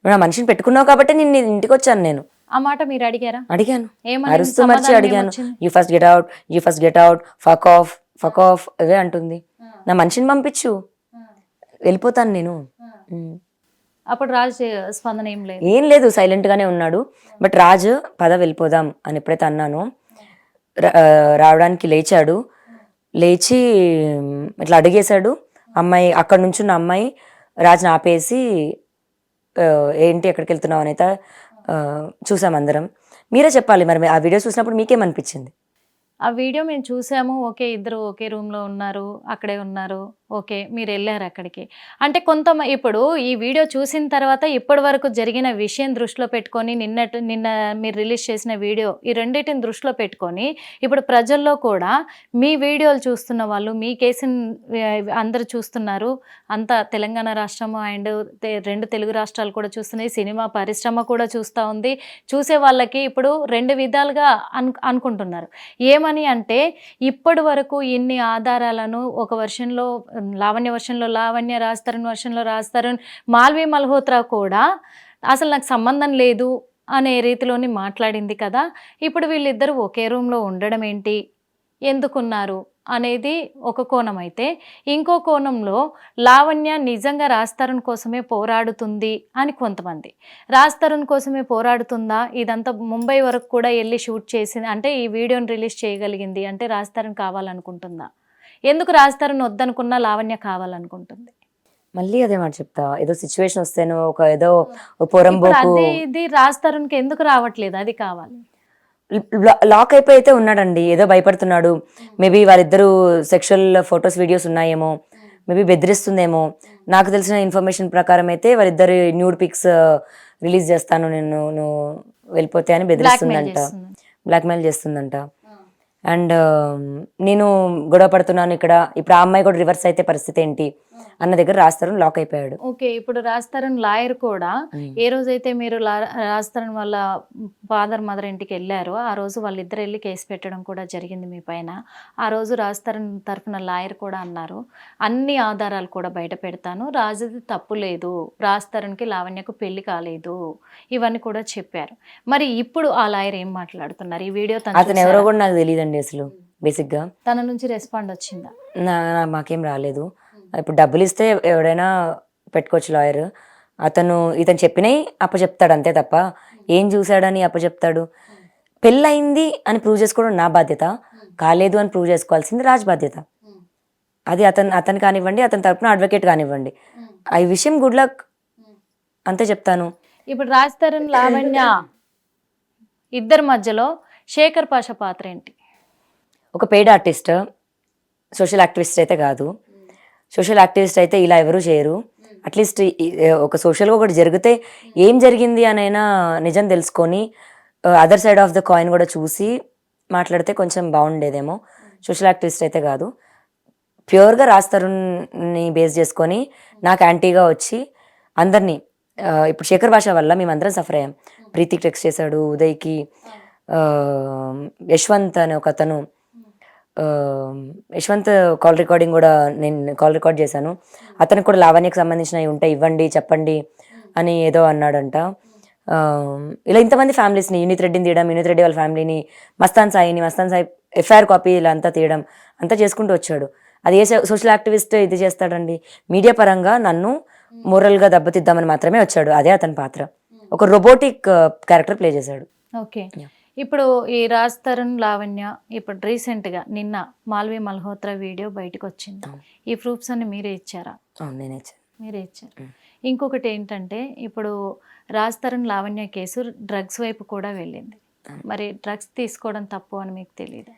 నా మనిషిని పెట్టుకున్నావు కాబట్టి నేను ఇంటికి వచ్చాను. నేను ఆ మాట మీరు అడిగారా? అడిగాను, అరుస్తూ మర్చి అడిగాను. You first get out, you first get out, fuck off away అంటుంది. నా మనిషిని పంపించు, వెళ్ళిపోతాను నేను. అప్పుడు రాజ్ స్పందన ఏం లేదు, సైలెంట్ గానే ఉన్నాడు. బట్ రాజ్ పద వెళ్ళిపోదాం అని ఎప్పుడైతే అన్నానో రావడానికి లేచాడు. లేచి ఇట్లా అడిగేశాడు. అమ్మాయి అక్కడ నుంచి ఉన్న అమ్మాయి రాజ్ని ఆపేసి ఏంటి ఎక్కడికి వెళ్తున్నావు అనేది చూసామందరం. మీరే చెప్పాలి మరి ఆ వీడియో చూసినప్పుడు మీకేమనిపించింది? ఆ వీడియో మేము చూసాము, ఓకే ఇద్దరు ఒకే రూమ్లో ఉన్నారు, అక్కడే ఉన్నారు, ఓకే మీరు వెళ్ళారు అక్కడికి. అంటే ఇప్పుడు ఈ వీడియో చూసిన తర్వాత ఇప్పటి వరకు జరిగిన విషయం దృష్టిలో పెట్టుకొని నిన్న మీరు రిలీజ్ చేసిన వీడియో ఈ రెండింటిని దృష్టిలో పెట్టుకొని ఇప్పుడు ప్రజల్లో కూడా మీ వీడియోలు చూస్తున్న వాళ్ళు, మీ కేసుని అందరూ చూస్తున్నారు, అంతా తెలంగాణ రాష్ట్రము అండ్ 2 తెలుగు రాష్ట్రాలు కూడా చూస్తున్నాయి, సినిమా పరిశ్రమ కూడా చూస్తూ ఉంది. చూసే వాళ్ళకి ఇప్పుడు 2 విధాలుగా అనుకుంటున్నారు. ఏమని అంటే ఇప్పటి వరకు ఇన్ని ఆధారాలను ఒక వర్షన్లో లావణ్య వర్షన్లో లావణ్య, రాజ్ తరుణ్ వర్షన్లో రాజ్ తరుణ్, మాల్వి మల్హోత్రా కూడా అసలు నాకు సంబంధం లేదు అనే రీతిలోని మాట్లాడింది కదా. ఇప్పుడు వీళ్ళిద్దరూ ఒకే రూమ్లో ఉండడం ఏంటి, ఎందుకున్నారు అనేది ఒక కోణం అయితే, ఇంకో కోణంలో లావణ్య నిజంగా రాజ్ తరుణ్ కోసమే పోరాడుతుంది అని కొంతమంది. రాజ్ తరుణ్ కోసమే పోరాడుతుందా, ఇదంతా ముంబై వరకు కూడా వెళ్ళి షూట్ చేసింది అంటే ఈ వీడియోని రిలీజ్ చేయగలిగింది అంటే రాజ్ తరుణ్ కావాలనుకుంటుందా? ఎందుకు రాజ్ తరుణ్ వద్దనుకున్నా లావణ్య కావాలనుకుంటుంది? మళ్ళీ అదే మాట చెప్తా, ఏదో సిచ్యువేషన్ వస్తేనో ఏదో ఇప్పుడు పొరంబోకు అదే ఇది రాజ్ తరుణ్కి ఎందుకు రావట్లేదు? అది కావాలి. లాక్ అయిపోయి అయితే ఉన్నాడండి, ఏదో భయపడుతున్నాడు. మేబీ వాళ్ళిద్దరు సెక్షువల్ ఫొటోస్ వీడియోస్ ఉన్నాయేమో, మేబీ బెదిరిస్తుందేమో. నాకు తెలిసిన ఇన్ఫర్మేషన్ ప్రకారం అయితే వాళ్ళిద్దరు న్యూడ్ పిక్స్ రిలీజ్ చేస్తాను నేను, నువ్వు వెళ్ళిపోతే అని బెదిరిస్తుందంట, బ్లాక్మెయిల్ చేస్తుందంట. అండ్ నేను గొడవ పడుతున్నాను ఇక్కడ, ఇప్పుడు ఆ అమ్మాయి కూడా రివర్స్ అయితే పరిస్థితి ఏంటి అన్న దగ్గర రాజ్ తరుణ్ లాక్ అయిపోయాడు. ఓకే, ఇప్పుడు రాజ్ తరుణ్ లాయర్ కూడా ఏ రోజైతే మీరు రాజ్ తరుణ్ వాళ్ళ ఫాదర్ మదర్ ఇంటికి వెళ్ళారో ఆ రోజు వాళ్ళిద్దరు వెళ్ళి కేసు పెట్టడం కూడా జరిగింది మీ పైన. ఆ రోజు రాజ్ తరుణ్ తరఫున లాయర్ కూడా అన్నారు, అన్ని ఆధారాలు కూడా బయట పెడతాను, రాజుది తప్పు లేదు, రాజ్ తరుణ్కి లావణ్యకు పెళ్లి కాలేదు, ఇవన్నీ కూడా చెప్పారు. మరి ఇప్పుడు ఆ లాయర్ ఏం మాట్లాడుతున్నారు? ఈ వీడియో అతను ఎవరో కూడా నాకు తెలియదండి అసలు. బేసిక్ గా తన నుంచి రెస్పాండ్ వచ్చిందా? మాకేం రాలేదు. ఇప్పుడు డబ్బులు ఇస్తే ఎవడైనా పెట్టుకోవచ్చు లాయర్. ఇతను చెప్పినవి అప్పచెప్తాడు అంతే తప్ప ఏం చూశాడని అప్పచెప్తాడు? పెళ్ళయింది అని ప్రూవ్ చేసుకోవడం నా బాధ్యత, కాలేదు అని ప్రూవ్ చేసుకోవాల్సింది రాజ్ బాధ్యత. అది అతను కానివ్వండి, అతని తరపున అడ్వకేట్ కానివ్వండి, ఈ విషయం గుడ్ లక్ అంతే చెప్తాను. ఇప్పుడు రాజ్ తరుణ్ లావణ్య ఇద్దరి మధ్యలో శేఖర్ పాషా పాత్ర ఏంటి? ఒక పెయిడ్ ఆర్టిస్ట్, సోషల్ యాక్టివిస్ట్ అయితే కాదు. సోషల్ యాక్టివిస్ట్ అయితే ఇలా ఎవరు చేయరు. అట్లీస్ట్ ఒక సోషల్గా ఒకటి జరిగితే ఏం జరిగింది అనైనా నిజం తెలుసుకొని other side of the coin కూడా చూసి మాట్లాడితే కొంచెం బాగుండేదేమో. సోషల్ యాక్టివిస్ట్ అయితే కాదు. ప్యూర్గా రాజ్ తరుణ్ని బేస్ చేసుకొని నాకు యాంటీగా వచ్చి అందరినీ, ఇప్పుడు శేఖర్ భాష వల్ల మేమందరం సఫర్ అయ్యాం. ప్రీతికి టెక్స్ట్ చేశాడు, ఉదయ్కి, యశ్వంత్ అనే ఒక అతను, యశ్వంత్ కాల్ రికార్డింగ్ కూడా నేను కాల్ రికార్డ్ చేశాను. అతనికి కూడా లావణ్యకు సంబంధించినవి ఉంటాయి, ఇవ్వండి చెప్పండి అని ఏదో అన్నాడంట. ఇలా ఇంతమంది ఫ్యామిలీస్ని, యూనిత్ రెడ్డిని తీయడం, యూనిత్ రెడ్డి వాళ్ళ ఫ్యామిలీని, మస్తాన్ సాయి ఎఫ్ఐఆర్ కాపీ ఇలా అంతా తీయడం అంతా చేసుకుంటూ వచ్చాడు. అది ఏ సోషల్ యాక్టివిస్ట్ ఇది చేస్తాడండి? మీడియా పరంగా నన్ను మోరల్గా దెబ్బతిద్దామని మాత్రమే వచ్చాడు. అదే అతని పాత్ర. ఒక రోబోటిక్ క్యారెక్టర్ ప్లే చేశాడు. ఓకే, ఇప్పుడు ఈ రాజ్ తరుణ్ లావణ్య ఇప్పుడు రీసెంట్గా నిన్న మాల్వి మల్హోత్రా వీడియో బయటకు వచ్చింది. ఈ ప్రూఫ్స్ అన్ని మీరే ఇచ్చారా? మీరే ఇచ్చారు. ఇంకొకటి ఏంటంటే ఇప్పుడు రాజ్ తరుణ్ లావణ్య కేసు డ్రగ్స్ వైపు కూడా వెళ్ళింది. మరి డ్రగ్స్ తీసుకోవడం తప్పు అని మీకు తెలియదు?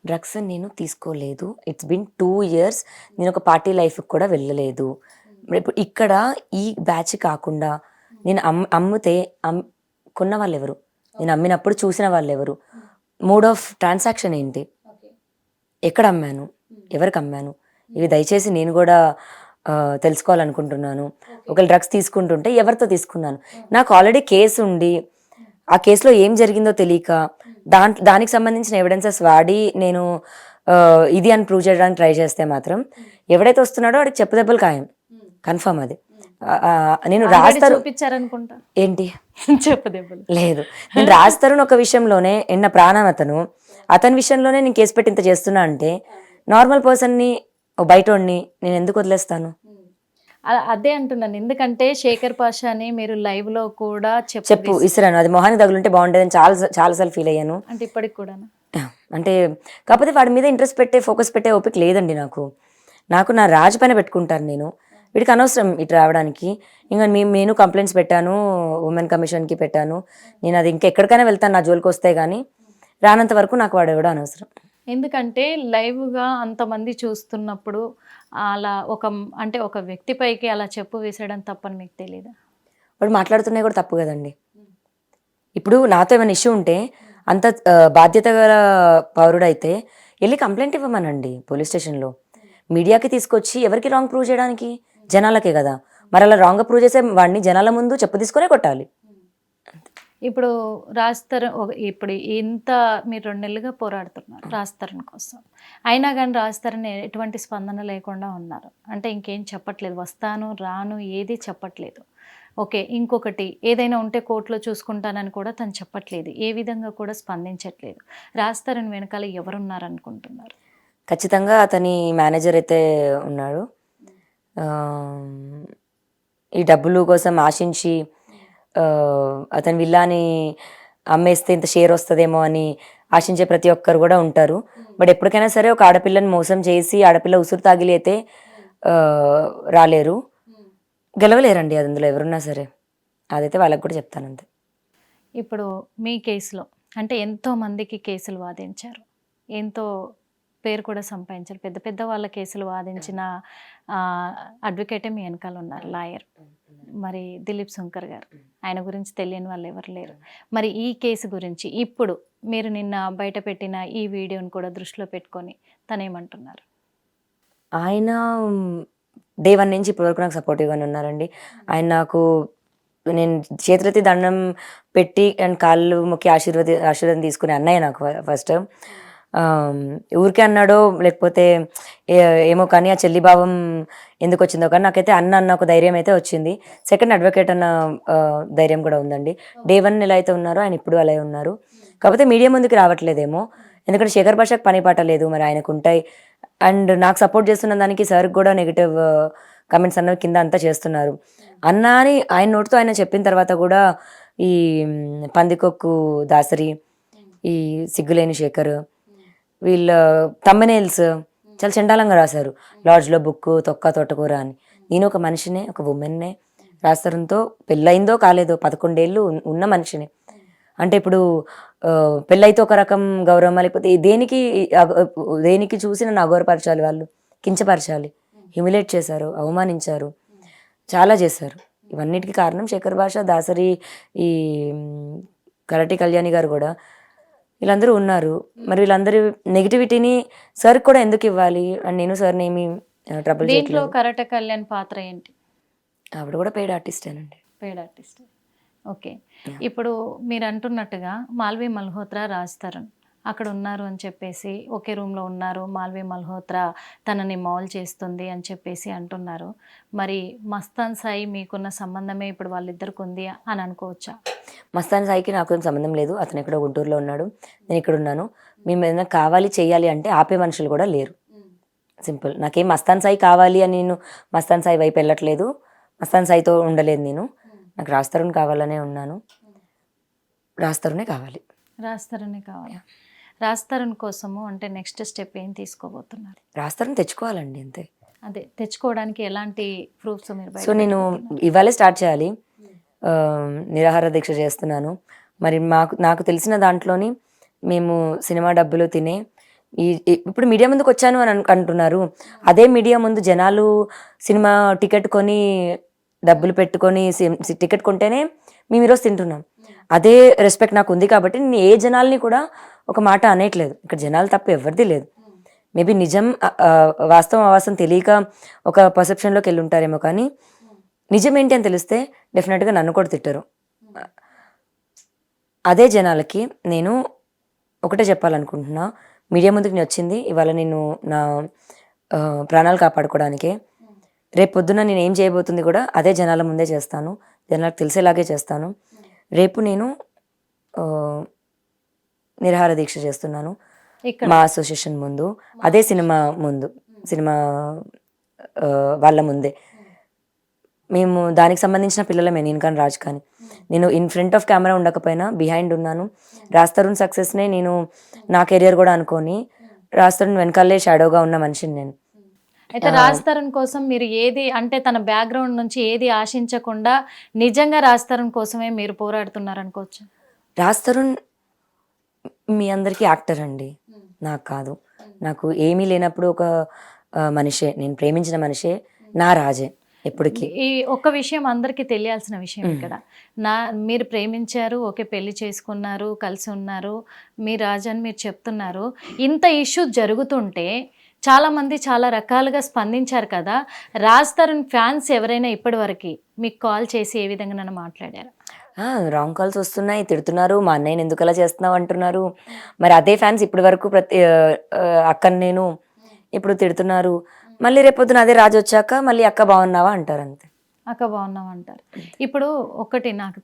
డ్రగ్స్ నేను తీసుకోలేదు. It's been 2 years. నేను ఒక పార్టీ లైఫ్కి కూడా వెళ్ళలేదు. ఇప్పుడు ఇక్కడ ఈ బ్యాచ్ కాకుండా నేను అమ్మితే కొన్న వాళ్ళు ఎవరు, నేను అమ్మినప్పుడు చూసిన వాళ్ళు ఎవరు, మోడ్ ఆఫ్ ట్రాన్సాక్షన్ ఏంటి, ఎక్కడ అమ్మాను, ఎవరికి అమ్మాను, ఇవి దయచేసి నేను కూడా తెలుసుకోవాలనుకుంటున్నాను. ఒకవేళ డ్రగ్స్ తీసుకుంటుంటే ఎవరితో తీసుకున్నాను, నాకు ఆల్రెడీ కేసు ఉండి ఆ కేసులో ఏం జరిగిందో తెలియక దానికి సంబంధించిన ఎవిడెన్సెస్ వాడి నేను ఇది అని ప్రూవ్ చేయడానికి ట్రై చేస్తే మాత్రం ఎవడైతే వస్తున్నాడో వాడికి చెప్పుదెబ్బలు ఖాయం, కన్ఫర్మ్. అది నేను రాస్తారు చూపించారనుకుంటా. ఏంటి చెప్పదెబ్బలు లేదు, నేను రాస్తాను ఒక విషయంలోనే ఎన్న ప్రాణం అతని విషయంలోనే నేను కేసు పెట్టి ఇంత చేస్తున్నా అంటే నార్మల్ పర్సన్ని, బయటోడిని నేను ఎందుకు వదిలేస్తాను? అదే అంటున్నాను, ఎందుకంటే శేఖర్ పాషాని మీరు లైవ్ లో కూడా చెప్పు ఇసిరాను, అది మొహానికి తగులుంటే బాగుండేదని చాలాసార్లు ఫీల్ అయ్యాను. అంటే ఇప్పటికి కూడా అంటే కాకపోతే వాడి మీద ఇంట్రెస్ట్ ఫోకస్ పెట్టే ఓపిక లేదండి నాకు నా రాజు పైన పెట్టుకుంటాను నేను. వీడికి అనవసరం ఇటు రావడానికి. ఇంకా నేను కంప్లైంట్స్ పెట్టాను, ఉమెన్ కమిషన్కి పెట్టాను. నేను అది ఇంకెక్కడికైనా వెళ్తాను నా జోలికి వస్తే, కానీ రానంత వరకు నాకు వాడు కూడా అనవసరం. ఎందుకంటే లైవ్గా అంతమంది చూస్తున్నప్పుడు అలా ఒక వ్యక్తిపైకి అలా చెప్పు వేసేయడం తప్పని మీకు తెలియదా? వాడు మాట్లాడుతున్నాయి కూడా తప్పు కదండి. ఇప్పుడు నాతో ఏమైనా ఇష్యూ ఉంటే అంత బాధ్యత గల పౌరుడైతే వెళ్ళి కంప్లైంట్ ఇవ్వమనండి పోలీస్ స్టేషన్లో. మీడియాకి తీసుకొచ్చి ఎవరికి రాంగ్ ప్రూవ్ చేయడానికి? జనాలకే కదా. మరి అలా రాంగ్గా ప్రూవ్ చేసే వాడిని జనాల ముందు చెప్పు తీసుకునే కొట్టాలి. ఇప్పుడు రాజ్ తరుణ్ ఇప్పుడు ఇంత మీరు 2 నెలలుగా పోరాడుతున్నారు రాజ్ తరుణ్ కోసం, అయినా కానీ రాజ్ తరుణ్ ఎటువంటి స్పందన లేకుండా ఉన్నారు. అంటే ఇంకేం చెప్పట్లేదు, వస్తాను రాను ఏది చెప్పట్లేదు. ఓకే, ఇంకొకటి ఏదైనా ఉంటే కోర్టులో చూసుకుంటానని కూడా తను చెప్పట్లేదు, ఏ విధంగా కూడా స్పందించట్లేదు. రాజ్ తరుణ్ వెనకాల ఎవరున్నారనుకుంటున్నారు? ఖచ్చితంగా అతని మేనేజర్ అయితే ఉన్నాడు. ఆ, ఈ డబ్బులు కోసం ఆశించి అతని విల్లాని అమ్మేస్తే ఇంత షేర్ వస్తుందేమో అని ఆశించే ప్రతి ఒక్కరు కూడా ఉంటారు. బట్ ఎప్పటికైనా సరే ఒక ఆడపిల్లని మోసం చేసి ఆడపిల్ల ఉసురు తాగిలి అయితే రాలేరు, గెలవలేరండి అది అందులో ఎవరున్నా సరే. అదైతే వాళ్ళకి కూడా చెప్తాను అంతే. ఇప్పుడు మీ కేసులో అంటే ఎంతో మందికి కేసులు వాదించారు, ఎంతో పేరు కూడా సంపాదించారు. పెద్ద పెద్ద వాళ్ళ కేసులు వాదించిన అడ్వకేటే మీ వెనకాల ఉన్నారు, లాయర్. మరి దిలీప్ శంకర్ గారు, ఆయన గురించి తెలియని వాళ్ళు ఎవరు లేరు. మరి ఈ కేసు గురించి ఇప్పుడు మీరు నిన్న బయట పెట్టిన ఈ వీడియోని కూడా దృష్టిలో పెట్టుకొని తనేమంటున్నారు? ఆయన డే 1 నుంచి ఇప్పటివరకు నాకు సపోర్టివ్గానే ఉన్నారండి. ఆయన నాకు నేను చేతులెత్తి దండం పెట్టి అండ్ కాళ్ళు మొక్కి ఆశీర్వాదం తీసుకునే అన్నయ్య నాకు ఫస్ట్. ఊరికే అన్నాడో లేకపోతే ఏమో కానీ ఆ చెల్లి భావం ఎందుకు వచ్చిందో కానీ నాకైతే అన్న ఒక ధైర్యం అయితే వచ్చింది. సెకండ్ అడ్వకేట్ అన్న ధైర్యం కూడా ఉందండి. డే 1 ఎలా అయితే ఉన్నారో ఆయన ఇప్పుడు అలాగే ఉన్నారు. కాకపోతే మీడియా ముందుకు రావట్లేదేమో, ఎందుకంటే శేఖర్ భాషకు పని పాట లేదు, మరి ఆయనకు ఉంటాయి. అండ్ నాకు సపోర్ట్ చేస్తున్న దానికి సార్కి కూడా నెగిటివ్ కమెంట్స్ అన్నవి కింద అంతా చేస్తున్నారు. అన్న అని ఆయన నోటితో ఆయన చెప్పిన తర్వాత కూడా ఈ పందికొక్కు దాసరి, ఈ సిగ్గులేని శేఖర్, వీళ్ళ తమ్మనేల్స్ చాలా చండాలంగా రాశారు. లాడ్జ్లో బుక్ తొక్క తోటకూర అని. నేను ఒక మనిషినే, ఒక ఉమెన్నే, రాస్తారంతో పెళ్ళయిందో కాలేదో 11 ఏళ్ళు ఉన్న మనిషిని. అంటే ఇప్పుడు పెళ్ళైతే ఒక రకం గౌరవం, లేకపోతే దేనికి చూసి నన్ను అగౌరపరచాలి, వాళ్ళు కించపరచాలి, హ్యూమిలేట్ చేశారు, అవమానించారు, చాలా చేశారు. ఇవన్నిటికీ కారణం శేఖర్ భాష, దాసరి, ఈ కరటి కళ్యాణి గారు కూడా, వీళ్ళందరూ ఉన్నారు. మరి వీళ్ళందరి నెగిటివిటీని సార్కి కూడా ఎందుకు ఇవ్వాలి? అండ్ నేను సార్ని ఏమి ట్రబుల్ దీంట్లో కరట కళ్యాణ్ పాత్ర ఏంటి? ఆవిడ కూడా పెయిడ్ ఆర్టిస్టేనండి. Paid artist. ఓకే. ఇప్పుడు మీరు అంటున్నట్టుగా మాల్వి మల్హోత్రా, రాజ్ తరుణ్ అక్కడ ఉన్నారు అని చెప్పేసి, ఒకే రూమ్లో ఉన్నారు, మాల్వి మల్హోత్రా తనని మౌల్ చేస్తుంది అని చెప్పేసి అంటున్నారు. మరి మస్తాన్ సాయి మీకున్న సంబంధమే ఇప్పుడు వాళ్ళిద్దరికి ఉంది అని అనుకోవచ్చా? మస్తాన్ సాయికి నాకు ఏం సంబంధం లేదు. అతను ఎక్కడో గుంటూరులో ఉన్నాడు, నేను ఇక్కడ ఉన్నాను. మేము ఏదైనా కావాలి చేయాలి అంటే ఆపే మనుషులు కూడా లేరు. సింపుల్. నాకేం మస్తాన్ సాయి కావాలి అని నేను మస్తాన్ సాయి వైపు వెళ్ళట్లేదు, మస్తాన్ సాయితో ఉండలేదు నేను. నాకు రాజ్ తరుణ్ కావాలనే ఉన్నాను, రాజ్ తరుణే కావాలి. రాజ్ తరుణే కావాలి. రాజ్ తరుణ్ కోసము అంటే నెక్స్ట్ స్టెప్ ఏం తీసుకోబోతున్నారు? రాజ్ తరుణ్ తెచ్చుకోవాలండి అంతే. అదే తెచ్చుకోవడానికి ఎలాంటి ప్రూఫ్స్ మీరు? సో నేను ఇవాళే స్టార్ట్ చేయాలి, నిరాహార దీక్ష చేస్తున్నాను. మరి నాకు తెలిసిన దాంట్లోని మేము సినిమా డబ్బులు తినే ఇప్పుడు మీడియా ముందుకు వచ్చాను అని అంటున్నారు. అదే మీడియా ముందు జనాలు సినిమా టికెట్ కొని డబ్బులు పెట్టుకొని టికెట్ కొంటేనే మేము ఈరోజు తింటున్నాం. అదే రెస్పెక్ట్ నాకు ఉంది కాబట్టి నేను ఏ జనాల్ని కూడా ఒక మాట అనేయట్లేదు. ఇక్కడ జనాలు తప్ప ఎవరిది లేదు. మేబీ నిజం వాస్తవం అవాస్తవం తెలియక ఒక పర్సెప్షన్లోకి వెళ్ళి ఉంటారేమో, కానీ నిజం ఏంటి అని తెలిస్తే డెఫినెట్గా నన్ను కూడా తిట్టరు. అదే జనాలకి నేను ఒకటే చెప్పాలనుకుంటున్నా, మీడియా ముందుకు నేను వచ్చింది ఇవాళ నేను నా ప్రాణాలు కాపాడుకోవడానికే. రేపు పొద్దున నేను ఏం చేయబోతుంది కూడా అదే జనాల ముందే చేస్తాను, జనాలకు తెలిసేలాగే చేస్తాను. రేపు నేను నిరాహార దీక్ష చేస్తున్నాను మా అసోసియేషన్ ముందు, అదే సినిమా వాళ్ళ ముందే. మేము దానికి సంబంధించిన పిల్లలమే, నేను కానీ రాజ్ కానీ. నేను ఇన్ ఫ్రంట్ ఆఫ్ కెమెరా ఉండకపోయినా బిహైండ్ ఉన్నాను. రాజ్ తరుణ్ సక్సెస్నే నేను నా కెరియర్ కూడా అనుకొని రాజ్ తరుణ్ వెనకాలే షాడోగా ఉన్న మనిషిని నేను. అయితే రాజ్ తరుణ్ కోసం మీరు ఏది అంటే తన బ్యాక్గ్రౌండ్ నుంచి ఏది ఆశించకుండా నిజంగా రాజ్ తరుణ్ కోసమే మీరు పోరాడుతున్నారు అనుకోవచ్చు? రాజ్ తరుణ్ మీ అందరికీ యాక్టర్ అండి, నాకు కాదు. నాకు ఏమీ లేనప్పుడు ఒక మనిషే, నేను ప్రేమించిన మనిషే నా రాజే ఎప్పటికీ. ఈ ఒక్క విషయం అందరికీ తెలియాల్సిన విషయం ఇక్కడ, మీరు ప్రేమించారు, ఓకే, పెళ్లి చేసుకున్నారు, కలిసి ఉన్నారు, మీ రాజు అని మీరు చెప్తున్నారు. ఇంత ఇష్యూ జరుగుతుంటే చాలామంది చాలా రకాలుగా స్పందించారు కదా. రాజ్ తరుణ్ ఫ్యాన్స్ ఎవరైనా ఇప్పటివరకు మీకు కాల్ చేసి ఏ విధంగా నన్ను మాట్లాడారు? రాంగ్ కాల్స్ వస్తున్నాయి, తిడుతున్నారు, మా అన్నయ్యని ఎందుకు అలా చేస్తున్నావు అంటున్నారు. మరి అదే ఫ్యాన్స్ ఇప్పటి వరకు అక్కని నేను ఇప్పుడు తిడుతున్నారు. మళ్ళీ రేపొద్దున అదే రాజు వచ్చాక మళ్ళీ అక్క బాగున్నావా అంటారు అంతే. అక్క బాగున్నాం అంటారు. ఇప్పుడు ఒకటి నాకు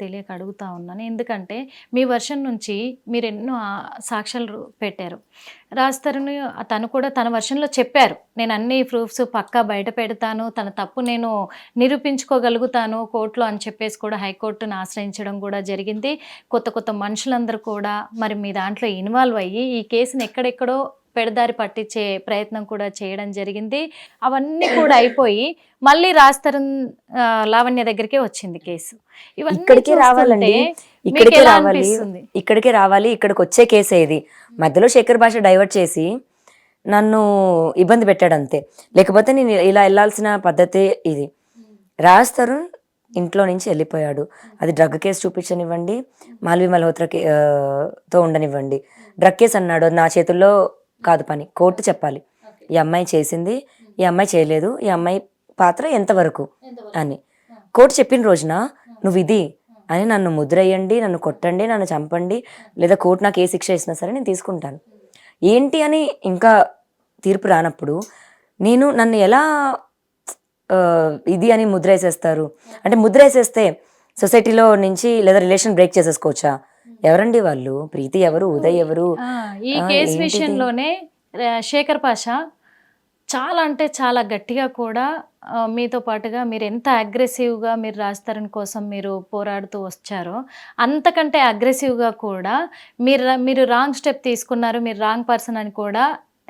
తెలియక అడుగుతా ఉన్నాను. ఎందుకంటే మీ వర్షన్ నుంచి మీరు ఎన్నో సాక్ష్యాలు పెట్టారు. తను కూడా తన వర్షన్లో చెప్పారు, నేను అన్ని ప్రూఫ్స్ పక్కా బయట పెడతాను, తన తప్పు నేను నిరూపించుకోగలుగుతాను కోర్టులో అని చెప్పేసి కూడా హైకోర్టును ఆశ్రయించడం కూడా జరిగింది. కొత్త మనుషులందరూ కూడా మరి మీ దాంట్లో ఇన్వాల్వ్ అయ్యి ఈ కేసుని ఎక్కడెక్కడో పెడదారి పట్టించే ప్రయత్నం కూడా చేయడం జరిగింది. అవన్నీ కూడా అయిపోయి మళ్ళీ లావణ్య దగ్గరికే వచ్చింది కేసు. ఇక్కడికే రావాలండి, ఇక్కడికే రావాలి, ఇక్కడికి వచ్చే కేసే ఇది. మధ్యలో శేఖర్ భాష డైవర్ట్ చేసి నన్ను ఇబ్బంది పెట్టాడు అంతే. లేకపోతే నేను ఇలా వెళ్ళాల్సిన పద్ధతే ఇది. రాజ్ తరుణ్ ఇంట్లో నుంచి వెళ్ళిపోయాడు. అది డ్రగ్ కేసు చూపించనివ్వండి, మాల్వి మల్హోత్రాతో ఉండనివ్వండి. డ్రగ్ కేసు అన్నాడు, నా చేతుల్లో కాదు పని, కోర్టు చెప్పాలి ఈ అమ్మాయి చేసింది, ఈ అమ్మాయి చేయలేదు, ఈ అమ్మాయి పాత్ర ఎంతవరకు అని. కోర్టు చెప్పిన రోజున నువ్వు ఇది అని నన్ను ముద్రయ్యండి, నన్ను కొట్టండి, నన్ను చంపండి, లేదా కోర్టు నాకు ఏ శిక్ష ఇచ్చినా సరే నేను తీసుకుంటాను ఏంటి అని ఇంకా తీర్పు రానప్పుడు నన్ను ఎలా ఇది అని ముద్ర వేసేస్తారు? అంటే ముద్ర వేసేస్తే సొసైటీలో నుంచి లేదా రిలేషన్ బ్రేక్ చేసేసుకోవచ్చా? ఎవరండి వాళ్ళు? ప్రీతి ఎవరు? ఉదయ్ ఎవరు? ఈ కేసు విషయంలోనే శేఖర్ పాషా చాలా అంటే చాలా గట్టిగా కూడా మీతో పాటుగా మీరు ఎంత అగ్రెసివ్గా మీరు రాజ్ తరుణ్ కోసం మీరు పోరాడుతూ వచ్చారో అంతకంటే అగ్రెసివ్గా కూడా మీరు రాంగ్ స్టెప్ తీసుకున్నారు, మీరు రాంగ్ పర్సన్ అని కూడా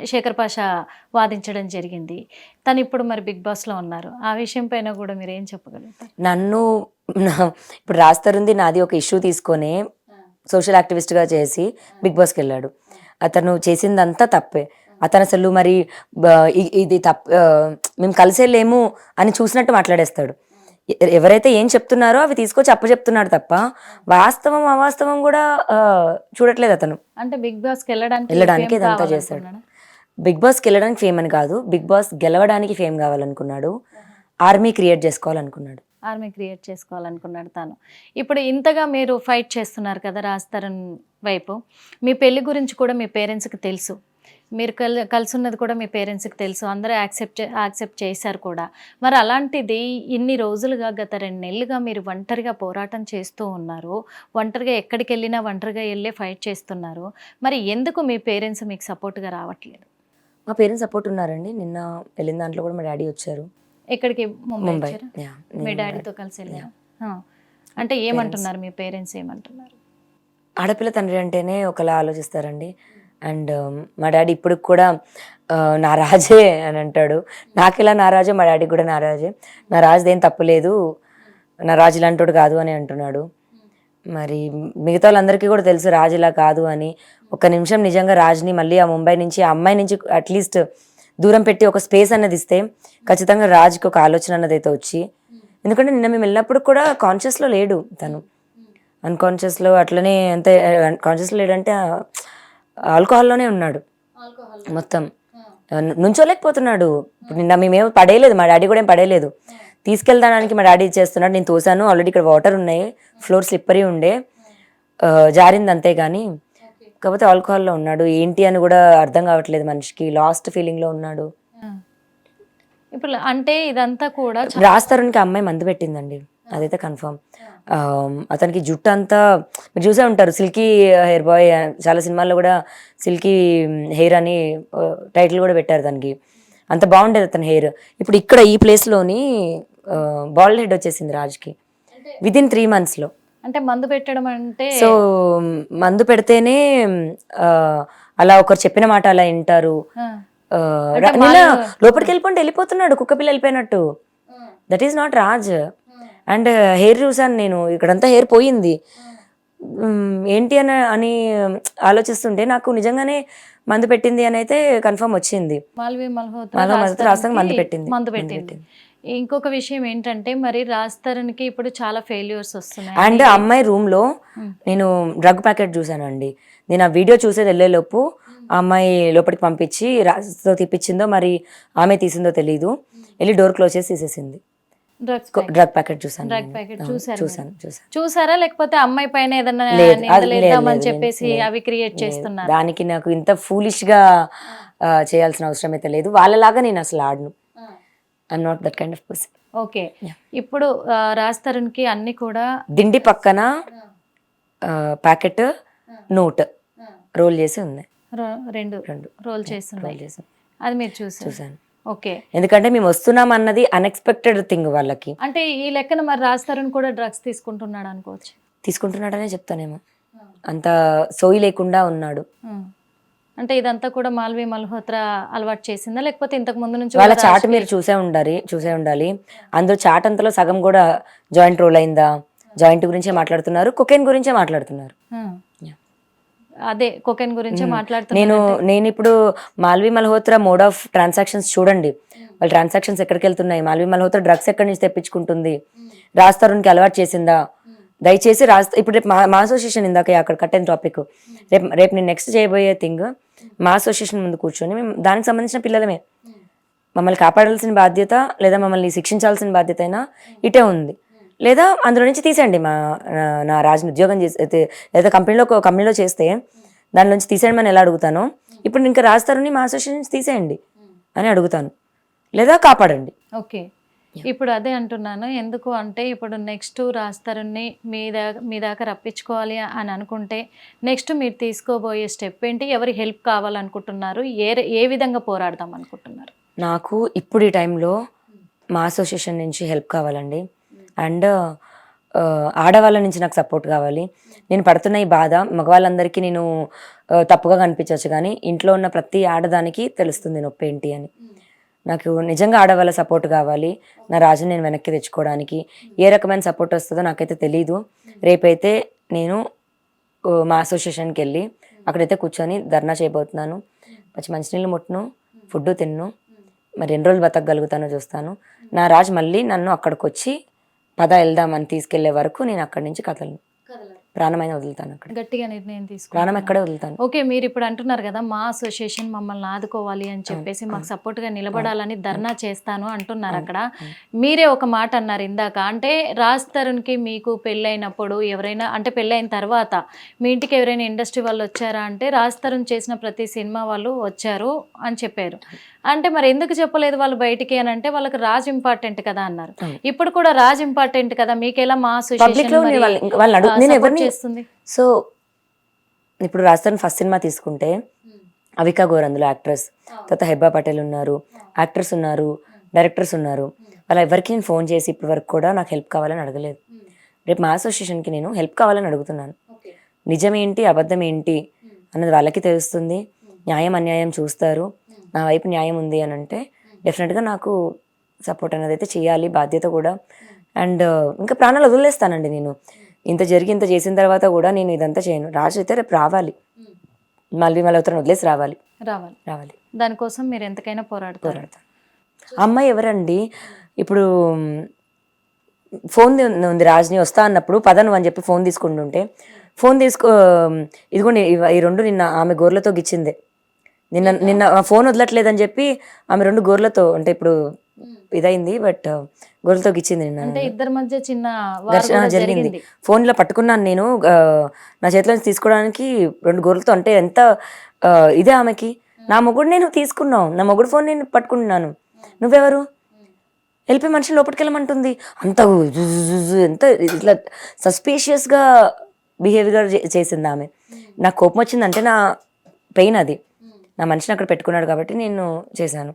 శేఖర్ పాషా వాదించడం జరిగింది. తను ఇప్పుడు మరి బిగ్ బాస్లో ఉన్నారు. ఆ విషయం పైన కూడా మీరు ఏం చెప్పగలుగుతారు? ఇప్పుడు రాజ్ తరుణ్ది నాది ఒక ఇష్యూ తీసుకొని సోషల్ యాక్టివిస్ట్గా చేసి బిగ్ బాస్కి వెళ్ళాడు. అతను చేసిందంతా తప్పే. అతను అసలు మరి ఇది మేము కలిసే లేము అని చూసినట్టు మాట్లాడేస్తాడు. ఎవరైతే ఏం చెప్తున్నారో అవి తీసుకొచ్చి చెప్తున్నాడు తప్ప వాస్తవం అవాస్తవం కూడా చూడట్లేదు అతను. అంటే బిగ్ బాస్కి వెళ్ళడానికి ఇదంతా చేస్తాడు. బిగ్ బాస్కి వెళ్ళడానికి ఫేమ్ అని కాదు, బిగ్ బాస్ గెలవడానికి ఫేమ్ కావాలనుకున్నాడు, ఆర్మీ క్రియేట్ చేసుకోవాలనుకున్నాడు. తను. ఇప్పుడు ఇంతగా మీరు ఫైట్ చేస్తున్నారు కదా రాజ్ తరుణ్ వైపు, మీ పెళ్లి గురించి కూడా మీ పేరెంట్స్కి తెలుసు, మీరు కలిసి ఉన్నది కూడా మీ పేరెంట్స్కి తెలుసు, అందరూ యాక్సెప్ట్ చేశారు కూడా. మరి అలాంటిది ఇన్ని రోజులుగా గత 2 నెలలుగా మీరు ఒంటరిగా పోరాటం చేస్తూ ఉన్నారు, ఒంటరిగా ఎక్కడికి వెళ్ళినా ఒంటరిగా వెళ్ళే ఫైట్ చేస్తున్నారు. మరి ఎందుకు మీ పేరెంట్స్ మీకు సపోర్ట్గా రావట్లేదు? మా పేరెంట్స్ సపోర్ట్ ఉన్నారండి. నిన్న వెళ్ళిన దాంట్లో కూడా మా డాడీ వచ్చారు. ఎక్కడికి? ముంబై. మీ డాడీతో కలిసి వెళ్ళారు. అంటే ఏమంటున్నారు మీ పేరెంట్స్? ఏమంటున్నారు? ఆడపిల్ల తండ్రి అంటేనే ఒకలా ఆలోచిస్తారండి. అండ్ మా డాడీ ఇప్పుడు కూడా నా రాజే అని అంటాడు. నాకు ఇలా నా రాజే, మా డాడీ కూడా నా రాజే. నా రాజుది ఏం తప్పులేదు, నా రాజు ఇలాంటోడు కాదు అని అంటున్నాడు. మరి మిగతా వాళ్ళందరికీ కూడా తెలుసు రాజు ఇలా కాదు అని. ఒక నిమిషం నిజంగా రాజుని మళ్ళీ ఆ ముంబై నుంచి ఆ అమ్మాయి నుంచి అట్లీస్ట్ దూరం పెట్టి ఒక స్పేస్ అన్నది ఇస్తే ఖచ్చితంగా రాజుకి ఒక ఆలోచన అన్నది అయితే వచ్చి, ఎందుకంటే నిన్న మేము వెళ్ళినప్పుడు కూడా కాన్షియస్లో లేడు తను, అన్కాన్షియస్లో అట్లనే అంతే. కాన్షియస్లో లేడంటే ఆల్కహాల్లోనే ఉన్నాడు మొత్తం, నుంచోలేకపోతున్నాడు. ఇప్పుడు నిన్న మేమేమో పడేయలేదు, మా డాడీ కూడా ఏం పడేయలేదు, తీసుకెళ్తాడానికి మా డాడీ చేస్తున్నాడు. నేను తోసాను, ఆల్రెడీ ఇక్కడ వాటర్ ఉన్నాయి, ఫ్లోర్ స్లిప్పరీ ఉండే, జారింది అంతే. కానీ కాకపోతే ఆల్కహాల్లో ఉన్నాడు. ఏంటి అని కూడా అర్థం కావట్లేదు మనిషికి, లాస్ట్ ఫీలింగ్లో ఉన్నాడు. ఇప్పుడు అంటే ఇదంతా కూడా రాజ్ తరుణ్కి అమ్మాయి మందు పెట్టిందండి, అదైతే కన్ఫర్మ్. అతనికి జుట్టు అంతా మీరు చూసే ఉంటారు, సిల్కీ హెయిర్ బాయ్, చాలా సినిమాల్లో కూడా సిల్కీ హెయిర్ అని టైటిల్ కూడా పెట్టారు దానికి. అంత బాగుండేది అతని హెయిర్. ఇప్పుడు ఇక్కడ ఈ ప్లేస్లోని బాల్డ్ హెడ్ వచ్చేసింది రాజ్కి విదిన్ 3 monthsలో. అంటే మందు పెట్టడం అంటే, సో మందు పెడితేనే అలా ఒకరు చెప్పిన మాట అలా వింటారు. లోపలికి వెళ్ళిపోతున్నాడు, కుక్క పిల్ల వెళ్ళిపోయినట్టు. That is not Raj. And hair చూసాను నేను, ఇక్కడంతా హెయిర్ పోయింది. ఏంటి అని ఆలోచిస్తుంటే నాకు నిజంగానే మందు పెట్టింది అని అయితే కన్ఫర్మ్ వచ్చింది. మాల్వి మల్హోత్రా మందు పెట్టింది. ఇంకొక విషయం ఏంటంటే మరి రాజ్ తరుణ్కి ఇప్పుడు చాలా ఫెయిల్యూర్స్ వస్తున్నాయి. అండ్ అమ్మాయి రూమ్ లో నేను డ్రగ్ ప్యాకెట్ చూసానండి. నేను ఆ వీడియో చూసేది వెళ్ళేలోపు ఆ అమ్మాయి లోపలికి పంపించి రాజ్తో తీపిచ్చిందో మరి ఆమె తీసిందో తెలీదు, వెళ్ళి డోర్ క్లోజ్ చేసి తీసేసింది. డ్రగ్ ప్యాకెట్ చూసారా? లేకపోతే అమ్మాయి పైన ఏదైనా చెప్పేసి అవి క్రియేట్ చేస్తున్నారు? దానికి నాకు ఇంత ఫూలిష్ గా చేయాల్సిన అవసరం అయితే లేదు. వాళ్ళలాగా నేను అసలు ఆడను. I'm not that kind of person. Okay. ఇప్పుడు రాజ్ తరుణ్కి అన్ని కూడా దిండి పక్కన ప్యాకెట్ నోట్ రోల్ చేసి ఉంది. రెండు రోల్ చేస్తున్నాయి. అది మీరు చూసాను. ఓకే. ఎందుకంటే మేము వస్తున్నాం అన్నది అన్ఎక్స్పెక్టెడ్ థింగ్ వాళ్ళకి. అంటే ఈ లెక్కన మరి రాజ్ తరుణ్ కూడా డ్రగ్స్ తీసుకుంటున్నాడు అనుకోవచ్చు. తీసుకుంటున్నాడనే చెప్తానేమో, అంత సోయి లేకుండా ఉన్నాడు. అంటే ఇదంతా కూడా మాల్వి మల్హోత్రా అలవాటు చేసిందా, లేకపోతే ఇంతకు ముందు నుంచి వాళ్ళ చాట్ మీరు చూసే ఉండాలి. అందులో చాట్ అంతలో సగం కూడా జాయింట్ రోల్ అయిందా, జాయింట్ గురించే మాట్లాడుతున్నారు, కొకెన్ గురించే మాట్లాడుతున్నారు. అదే కొకెన్ గురించే మాట్లాడుతున్నారు. నేను ఇప్పుడు Malvi Malhotra mode of transactions చూడండి, వాళ్ళ ట్రాన్సాక్షన్స్ ఎక్కడికి వెళ్తున్నాయి, మాల్వి మల్హోత్రా డ్రగ్స్ ఎక్కడి నుంచి తెప్పించుకుంటుంది, రాజ్ తరుణ్కి అలవాటు చేసిందా. దయచేసి ఇప్పుడు రేపు మా అసోసియేషన్, ఇందాక అక్కడ కట్టిన టాపిక్, రేపు నేను నెక్స్ట్ చేయబోయే థింగ్, మా అసోసియేషన్ ముందు కూర్చొని మేము దానికి సంబంధించిన పిల్లలమే, మమ్మల్ని కాపాడాల్సిన బాధ్యత లేదా మమ్మల్ని శిక్షించాల్సిన బాధ్యత అయినా ఇటే ఉంది, లేదా అందులో నుంచి తీసేయండి. నా రాజుని ఉద్యోగం చేసి లేదా కంపెనీలో చేస్తే దాని నుంచి తీసేయమని ఎలా అడుగుతానో, ఇప్పుడు ఇంకా రాజ్ తరుణ్ని మా అసోసియేషన్ నుంచి తీసేయండి అని అడుగుతాను, లేదా కాపాడండి. ఓకే. ఇప్పుడు అదే అంటున్నాను, ఎందుకు అంటే ఇప్పుడు నెక్స్ట్ రాజ్ తరుణ్ని మీ దాకా రప్పించుకోవాలి అని అనుకుంటే నెక్స్ట్ మీరు తీసుకోబోయే స్టెప్ ఏంటి, ఎవరి హెల్ప్ కావాలనుకుంటున్నారు, ఏ విధంగా పోరాడదాం అనుకుంటున్నారు? నాకు ఇప్పుడు ఈ టైంలో మా అసోసియేషన్ నుంచి హెల్ప్ కావాలండి, అండ్ ఆడవాళ్ళ నుంచి నాకు సపోర్ట్ కావాలి. నేను పడుతున్న ఈ బాధ మగవాళ్ళందరికీ నేను తప్పుగా కనిపించవచ్చు, కానీ ఇంట్లో ఉన్న ప్రతి ఆడదానికి తెలుస్తుంది నొప్పి ఏంటి అని. నాకు నిజంగా ఆడవాళ్ళ సపోర్ట్ కావాలి, నా రాజుని నేను వెనక్కి తెచ్చుకోవడానికి. ఏ రకమైన సపోర్ట్ వస్తుందో నాకైతే తెలీదు. రేపైతే నేను మా అసోసియేషన్కి వెళ్ళి అక్కడైతే కూర్చొని ధర్నా చేయబోతున్నాను. మంచినీళ్ళు ముట్టును, ఫుడ్ తిన్ను, మరి ఎన్ని రోజులు బతకగలుగుతానో చూస్తాను. నా రాజు మళ్ళీ నన్ను అక్కడికి వచ్చి పద వెళ్దామని తీసుకెళ్లే వరకు నేను అక్కడి నుంచి కదలను, ప్రాణమైన వదులుతాను. అక్కడ గట్టిగా నిర్ణయం తీసుకు ప్రాణం ఎక్కడే వదులుతాను. ఓకే. మీరు ఇప్పుడు అంటున్నారు కదా, మా అసోసియేషన్ మమ్మల్ని ఆదుకోవాలి అని చెప్పేసి మాకు సపోర్ట్ గా నిలబడాలని ధర్నా చేస్తాను అంటున్నారు. అక్కడ మీరే ఒక మాట అన్నారు ఇందాక, అంటే రాజ్ తరుణ్కి మీకు పెళ్ళైనప్పుడు ఎవరైనా, అంటే పెళ్ళైన తర్వాత మీ ఇంటికి ఎవరైనా ఇండస్ట్రీ వాళ్ళు వచ్చారా అంటే రాజ్ తరుణ్ చేసిన ప్రతి సినిమా వాళ్ళు వచ్చారు అని చెప్పారు. అంటే మరి ఎందుకు చెప్పలేదు వాళ్ళు బయటికి అని అంటే వాళ్ళకి రాజ్ ఇంపార్టెంట్ కదా అన్నారు. ఇప్పుడు కూడా రాజ్ ఇంపార్టెంట్ కదా, మీకెలా మా అసోసియేషన్ చేస్తుంది? సో ఇప్పుడు రాజ్ తరుణ్ ఫస్ట్ సినిమా తీసుకుంటే అవికా గోర్ అందులో యాక్ట్రెస్, తర్వాత హెబ్బా పటేల్ ఉన్నారు, యాక్టర్స్ ఉన్నారు, డైరెక్టర్స్ ఉన్నారు. వాళ్ళ ఎవరికి నేను ఫోన్ చేసి ఇప్పటి వరకు కూడా నాకు హెల్ప్ కావాలని అడగలేదు. రేపు మా అసోసియేషన్కి నేను హెల్ప్ కావాలని అడుగుతున్నాను. నిజం ఏంటి అబద్ధం ఏంటి అన్నది వాళ్ళకి తెలుస్తుంది. న్యాయం అన్యాయం చూస్తారు. నా వైపు న్యాయం ఉంది అని అంటే డెఫినెట్గా నాకు సపోర్ట్ అనేది అయితే చేయాలి, బాధ్యత కూడా. అండ్ ఇంకా ప్రాణాలు వదిలేస్తానండి నేను. ఇంత చేసిన తర్వాత కూడా నేను ఇదంతా చేయను. రాజు అయితే రేపు రావాలి, మళ్ళీ మల్హోత్రాని వదిలేసి రావాలి. దానికోసం మీరు ఎంతకైనా పోరాడతారు. అమ్మాయి ఎవరండి? ఇప్పుడు ఫోన్ ఉంది, రాజుని వస్తా అన్నప్పుడు పదను అని చెప్పి ఫోన్ తీసుకుంటుంటే ఇదిగోండి ఈ రెండు నిన్న ఆమె గోర్లతో గిచ్చిందే. నిన్న ఫోన్ వదలట్లేదని చెప్పి ఆమె 2 గోర్లతో, అంటే ఇప్పుడు ఇదైంది, బట్ గోర్లతో గిచ్చింది నిన్న. అంటే ఇద్దరి మధ్య చిన్న ఘర్షణ జరిగింది. ఫోన్ ఇలా పట్టుకున్నాను నేను, నా చేతిలో నుంచి తీసుకోవడానికి 2 గోర్లతో. అంటే ఎంత ఇదే ఆమెకి. నా మొగుడు నేను తీసుకున్నావు, నా మొగుడు ఫోన్ నేను పట్టుకుంటున్నాను, నువ్వెవరు? వెళ్ళిపోయి మనిషిని లోపలికి వెళ్ళమంటుంది. అంత ఎంత ఇట్లా సస్పీషియస్గా బిహేవియర్ చేసింది ఆమె. నాకు కోపం వచ్చిందంటే నా పెయిన్ అది. నా మనిషిని అక్కడ పెట్టుకున్నాడు కాబట్టి నేను చేశాను.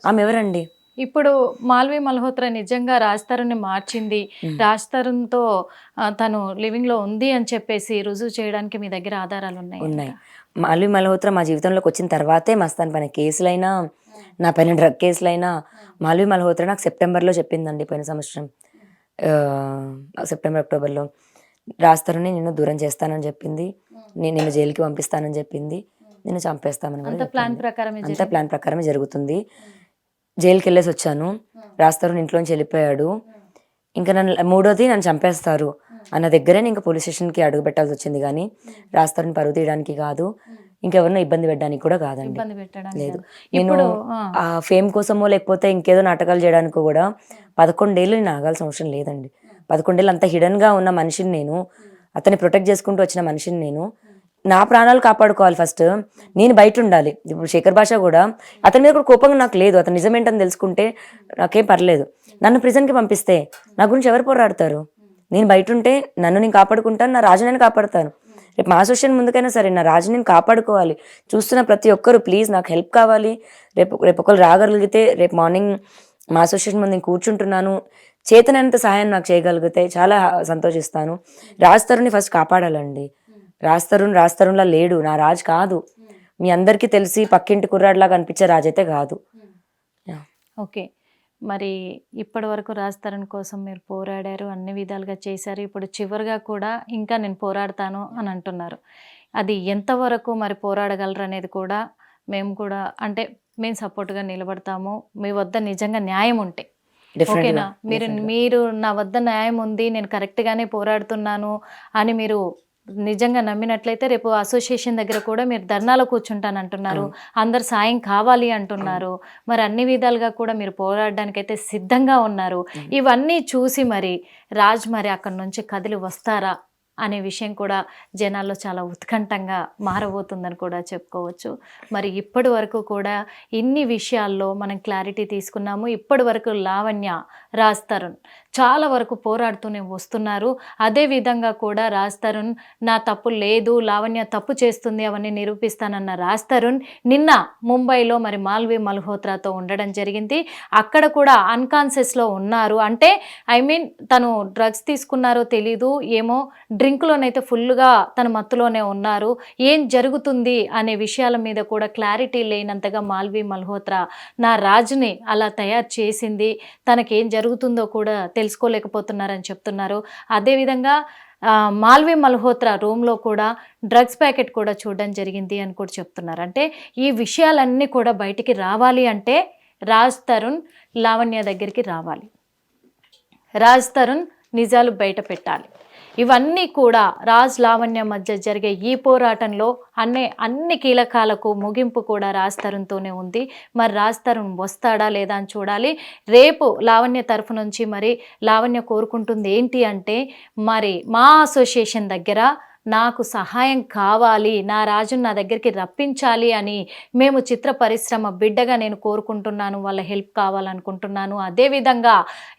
ఆమె ఎవరండి? ఇప్పుడు మాల్వి మల్హోత్రా నిజంగా రాజ్ తరుణ్ని మార్చింది, రాజ్ తరుణ్తో తను లివింగ్ లో ఉంది అని చెప్పేసి రుజువు చేయడానికి మీ దగ్గర ఆధారాలు ఉన్నాయి? మాల్వి మల్హోత్రా మా జీవితంలోకి వచ్చిన తర్వాతే మస్తాన్ పైన కేసులైనా, నా పైన డ్రగ్ కేసులైనా మాల్వి మల్హోత్రా నాకు సెప్టెంబర్లో చెప్పిందండి. పోయిన సంవత్సరం సెప్టెంబర్ అక్టోబర్లో రాజ్ తరుణ్ని నిన్ను దూరం చేస్తానని చెప్పింది, నేను నిన్ను జైలుకి పంపిస్తానని చెప్పింది, నిన్ను చంపేస్తామని. అంత ప్లాన్ ప్రకారమే జరుగుతుంది. జైలుకి వెళ్ళేసి వచ్చాను. రాజ్ తరుణ్ ఇంట్లోంచి వెళ్ళిపోయాడు. ఇంకా మూడోది నన్ను చంపేస్తారు అన్న దగ్గరే ఇంకా పోలీస్ స్టేషన్కి అడుగు పెట్టాల్సి వచ్చింది. కానీ రాజ్ తరుణ్ పరువు తీయడానికి కాదు, ఇంకెవరినో ఇబ్బంది పెట్టడానికి కూడా కాదండి. లేదు, నేను ఆ ఫేమ్ కోసమో లేకపోతే ఇంకేదో నాటకాలు చేయడానికి కూడా 11 ఏళ్ళు నేను ఆగాల్సిన అవసరం లేదండి. 11 ఏళ్ళు అంత హిడన్గా ఉన్న మనిషిని నేను, అతన్ని ప్రొటెక్ట్ చేసుకుంటూ వచ్చిన మనిషిని నేను నా ప్రాణాలు కాపాడుకోవాలి ఫస్ట్, నేను బయట ఉండాలి. ఇప్పుడు శేఖర్ భాష కూడా అతని మీద కూడా కోపంగా నాకు లేదు, అతను నిజమేంటని తెలుసుకుంటే నాకేం పర్లేదు. నన్ను ప్రిజన్కి పంపిస్తే నా గురించి ఎవరు పోరాడతారు? నేను బయట ఉంటే నన్ను నేను కాపాడుకుంటాను, నా రాజు నేను కాపాడుతాను. రేపు మా అసోసియేషన్ ముందుకైనా సరే నా రాజు నేను కాపాడుకోవాలి. చూస్తున్న ప్రతి ఒక్కరు ప్లీజ్ నాకు హెల్ప్ కావాలి. రేపు ఒకరు రాగలిగితే రేపు మార్నింగ్ మా అసోసియేషన్ ముందు నేను కూర్చుంటున్నాను, చేతనంత సహాయం నాకు చేయగలిగితే చాలా సంతోషిస్తాను. రాజ్ తరుణ్ని ఫస్ట్ కాపాడాలండి. రాజ్ తరుణ్లా లేడు, నా రాజ్ కాదు. మీ అందరికీ తెలిసి పక్కింటి కుర్రాడిలాగా అనిపించే రాజ్ అయితే కాదు. ఓకే, మరి ఇప్పటి వరకు రాజ్ తరుణ్ కోసం మీరు పోరాడారు, అన్ని విధాలుగా చేశారు. ఇప్పుడు చివరిగా కూడా ఇంకా నేను పోరాడతాను అని అంటున్నారు. అది ఎంతవరకు మరి పోరాడగలరు అనేది కూడా మేము కూడా అంటే మేము సపోర్ట్గా నిలబడతాము. మీ వద్ద నిజంగా న్యాయం ఉంటే ఓకేనా? మీరు నా వద్ద న్యాయం ఉంది, నేను కరెక్ట్గానే పోరాడుతున్నాను అని మీరు నిజంగా నమ్మినట్లయితే రేపు అసోసియేషన్ దగ్గర కూడా మీరు ధర్నాలో కూర్చుంటానంటున్నారు, అందరు సాయం కావాలి అంటున్నారు. మరి అన్ని విధాలుగా కూడా మీరు పోరాడడానికి అయితే సిద్ధంగా ఉన్నారు. ఇవన్నీ చూసి మరి రాజ్ మరి అక్కడి నుంచి కదిలి వస్తారా అనే విషయం కూడా జనాల్లో చాలా ఉత్కంఠంగా మారబోతుందని కూడా చెప్పుకోవచ్చు. మరి ఇప్పటి వరకు కూడా ఇన్ని విషయాల్లో మనం క్లారిటీ తీసుకున్నాము. ఇప్పటి వరకు లావణ్య, రాజ్ తరుణ్ చాలా వరకు పోరాడుతూనే వస్తున్నారు. అదేవిధంగా కూడా రాజ్ తరుణ్ నా తప్పు లేదు, లావణ్య తప్పు చేస్తుంది, అవన్నీ నిరూపిస్తానన్న రాజ్ తరుణ్ నిన్న ముంబైలో మరి మాల్వి మల్హోత్రాతో ఉండడం జరిగింది. అక్కడ కూడా అన్కాన్షియస్లో ఉన్నారు. అంటే తను డ్రగ్స్ తీసుకున్నారో తెలీదు, ఏమో డ్రింక్లోనైతే ఫుల్గా తన మత్తులోనే ఉన్నారు. ఏం జరుగుతుంది అనే విషయాల మీద కూడా క్లారిటీ లేనంతగా మాల్వి మల్హోత్రా నా రాజుని అలా తయారు చేసింది, తనకేం జరుగుతుందో కూడా తెలుసుకోలేకపోతున్నారని చెప్తున్నారు. అదేవిధంగా మాల్వి మల్హోత్రా రూమ్లో కూడా డ్రగ్స్ ప్యాకెట్ కూడా చూడడం జరిగింది అని కూడా చెప్తున్నారు. అంటే ఈ విషయాలన్నీ కూడా బయటికి రావాలి అంటే రాజ్ తరుణ్ లావణ్య దగ్గరికి రావాలి, రాజ్ తరుణ్ నిజాలు బయట పెట్టాలి. ఇవన్నీ కూడా రాజ్ లావణ్య మధ్య జరిగే ఈ పోరాటంలో అన్ని కీలకాలకు ముగింపు కూడా రాజ్ తరుణ్తోనే ఉంది. మరి రాజ్ తరుణ్ వస్తాడా లేదా అని చూడాలి. రేపు లావణ్య తరఫు నుంచి మరి లావణ్య కోరుకుంటుంది ఏంటి అంటే మరి మా అసోసియేషన్ దగ్గర నాకు సహాయం కావాలి, నా రాజును నా దగ్గరికి రప్పించాలి అని మేము చిత్ర పరిశ్రమ బిడ్డగా నేను కోరుకుంటున్నాను, వాళ్ళ హెల్ప్ కావాలనుకుంటున్నాను. అదేవిధంగా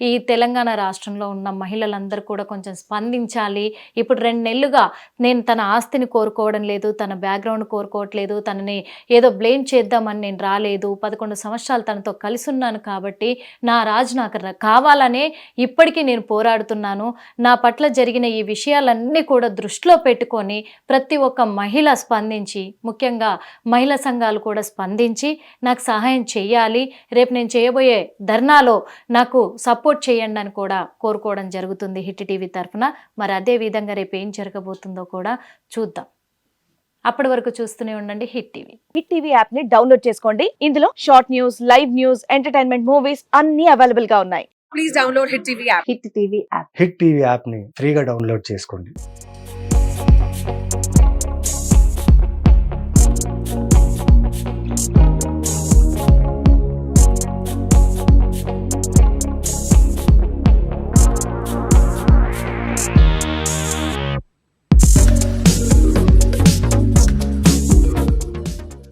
ఈ తెలంగాణ రాష్ట్రంలో ఉన్న మహిళలందరూ కూడా కొంచెం స్పందించాలి. ఇప్పుడు 2 నెలలుగా నేను తన ఆస్తిని కోరుకోవడం లేదు, తన బ్యాక్గ్రౌండ్ కోరుకోవట్లేదు, తనని ఏదో బ్లేమ్ చేద్దామని నేను రాలేదు. 11 సంవత్సరాలు తనతో కలిసి ఉన్నాను కాబట్టి నా రాజు నాకు కావాలనే ఇప్పటికీ నేను పోరాడుతున్నాను. నా పట్ల జరిగిన ఈ విషయాలన్నీ కూడా దృష్టిలో పెట్టుకొని ప్రతి ఒక్క మహిళ స్పందించి, ముఖ్యంగా మహిళా సంఘాలు కూడా స్పందించి నాకు సహాయం చేయాలి, రేపు నేను చేయబోయే ధర్నాలో నాకు సపోర్ట్ చేయండి అని కూడా కోరుకోవడం జరుగుతుంది హిట్ టీవీ తరఫున. మరి అదే విధంగా రేపు ఏం జరగబోతుందో కూడా చూద్దాం. అప్పటి వరకు చూస్తూనే ఉండండి hit TV. Hit TV app ని డౌన్లోడ్ చేసుకోండి. ఇందులో short news, live news, entertainment movies అన్ని అవైలబుల్ గా ఉన్నాయి. Please download hit TV app. Hit TV app hit TV app ని ఫ్రీగా డౌన్లోడ్ చేసుకోండి.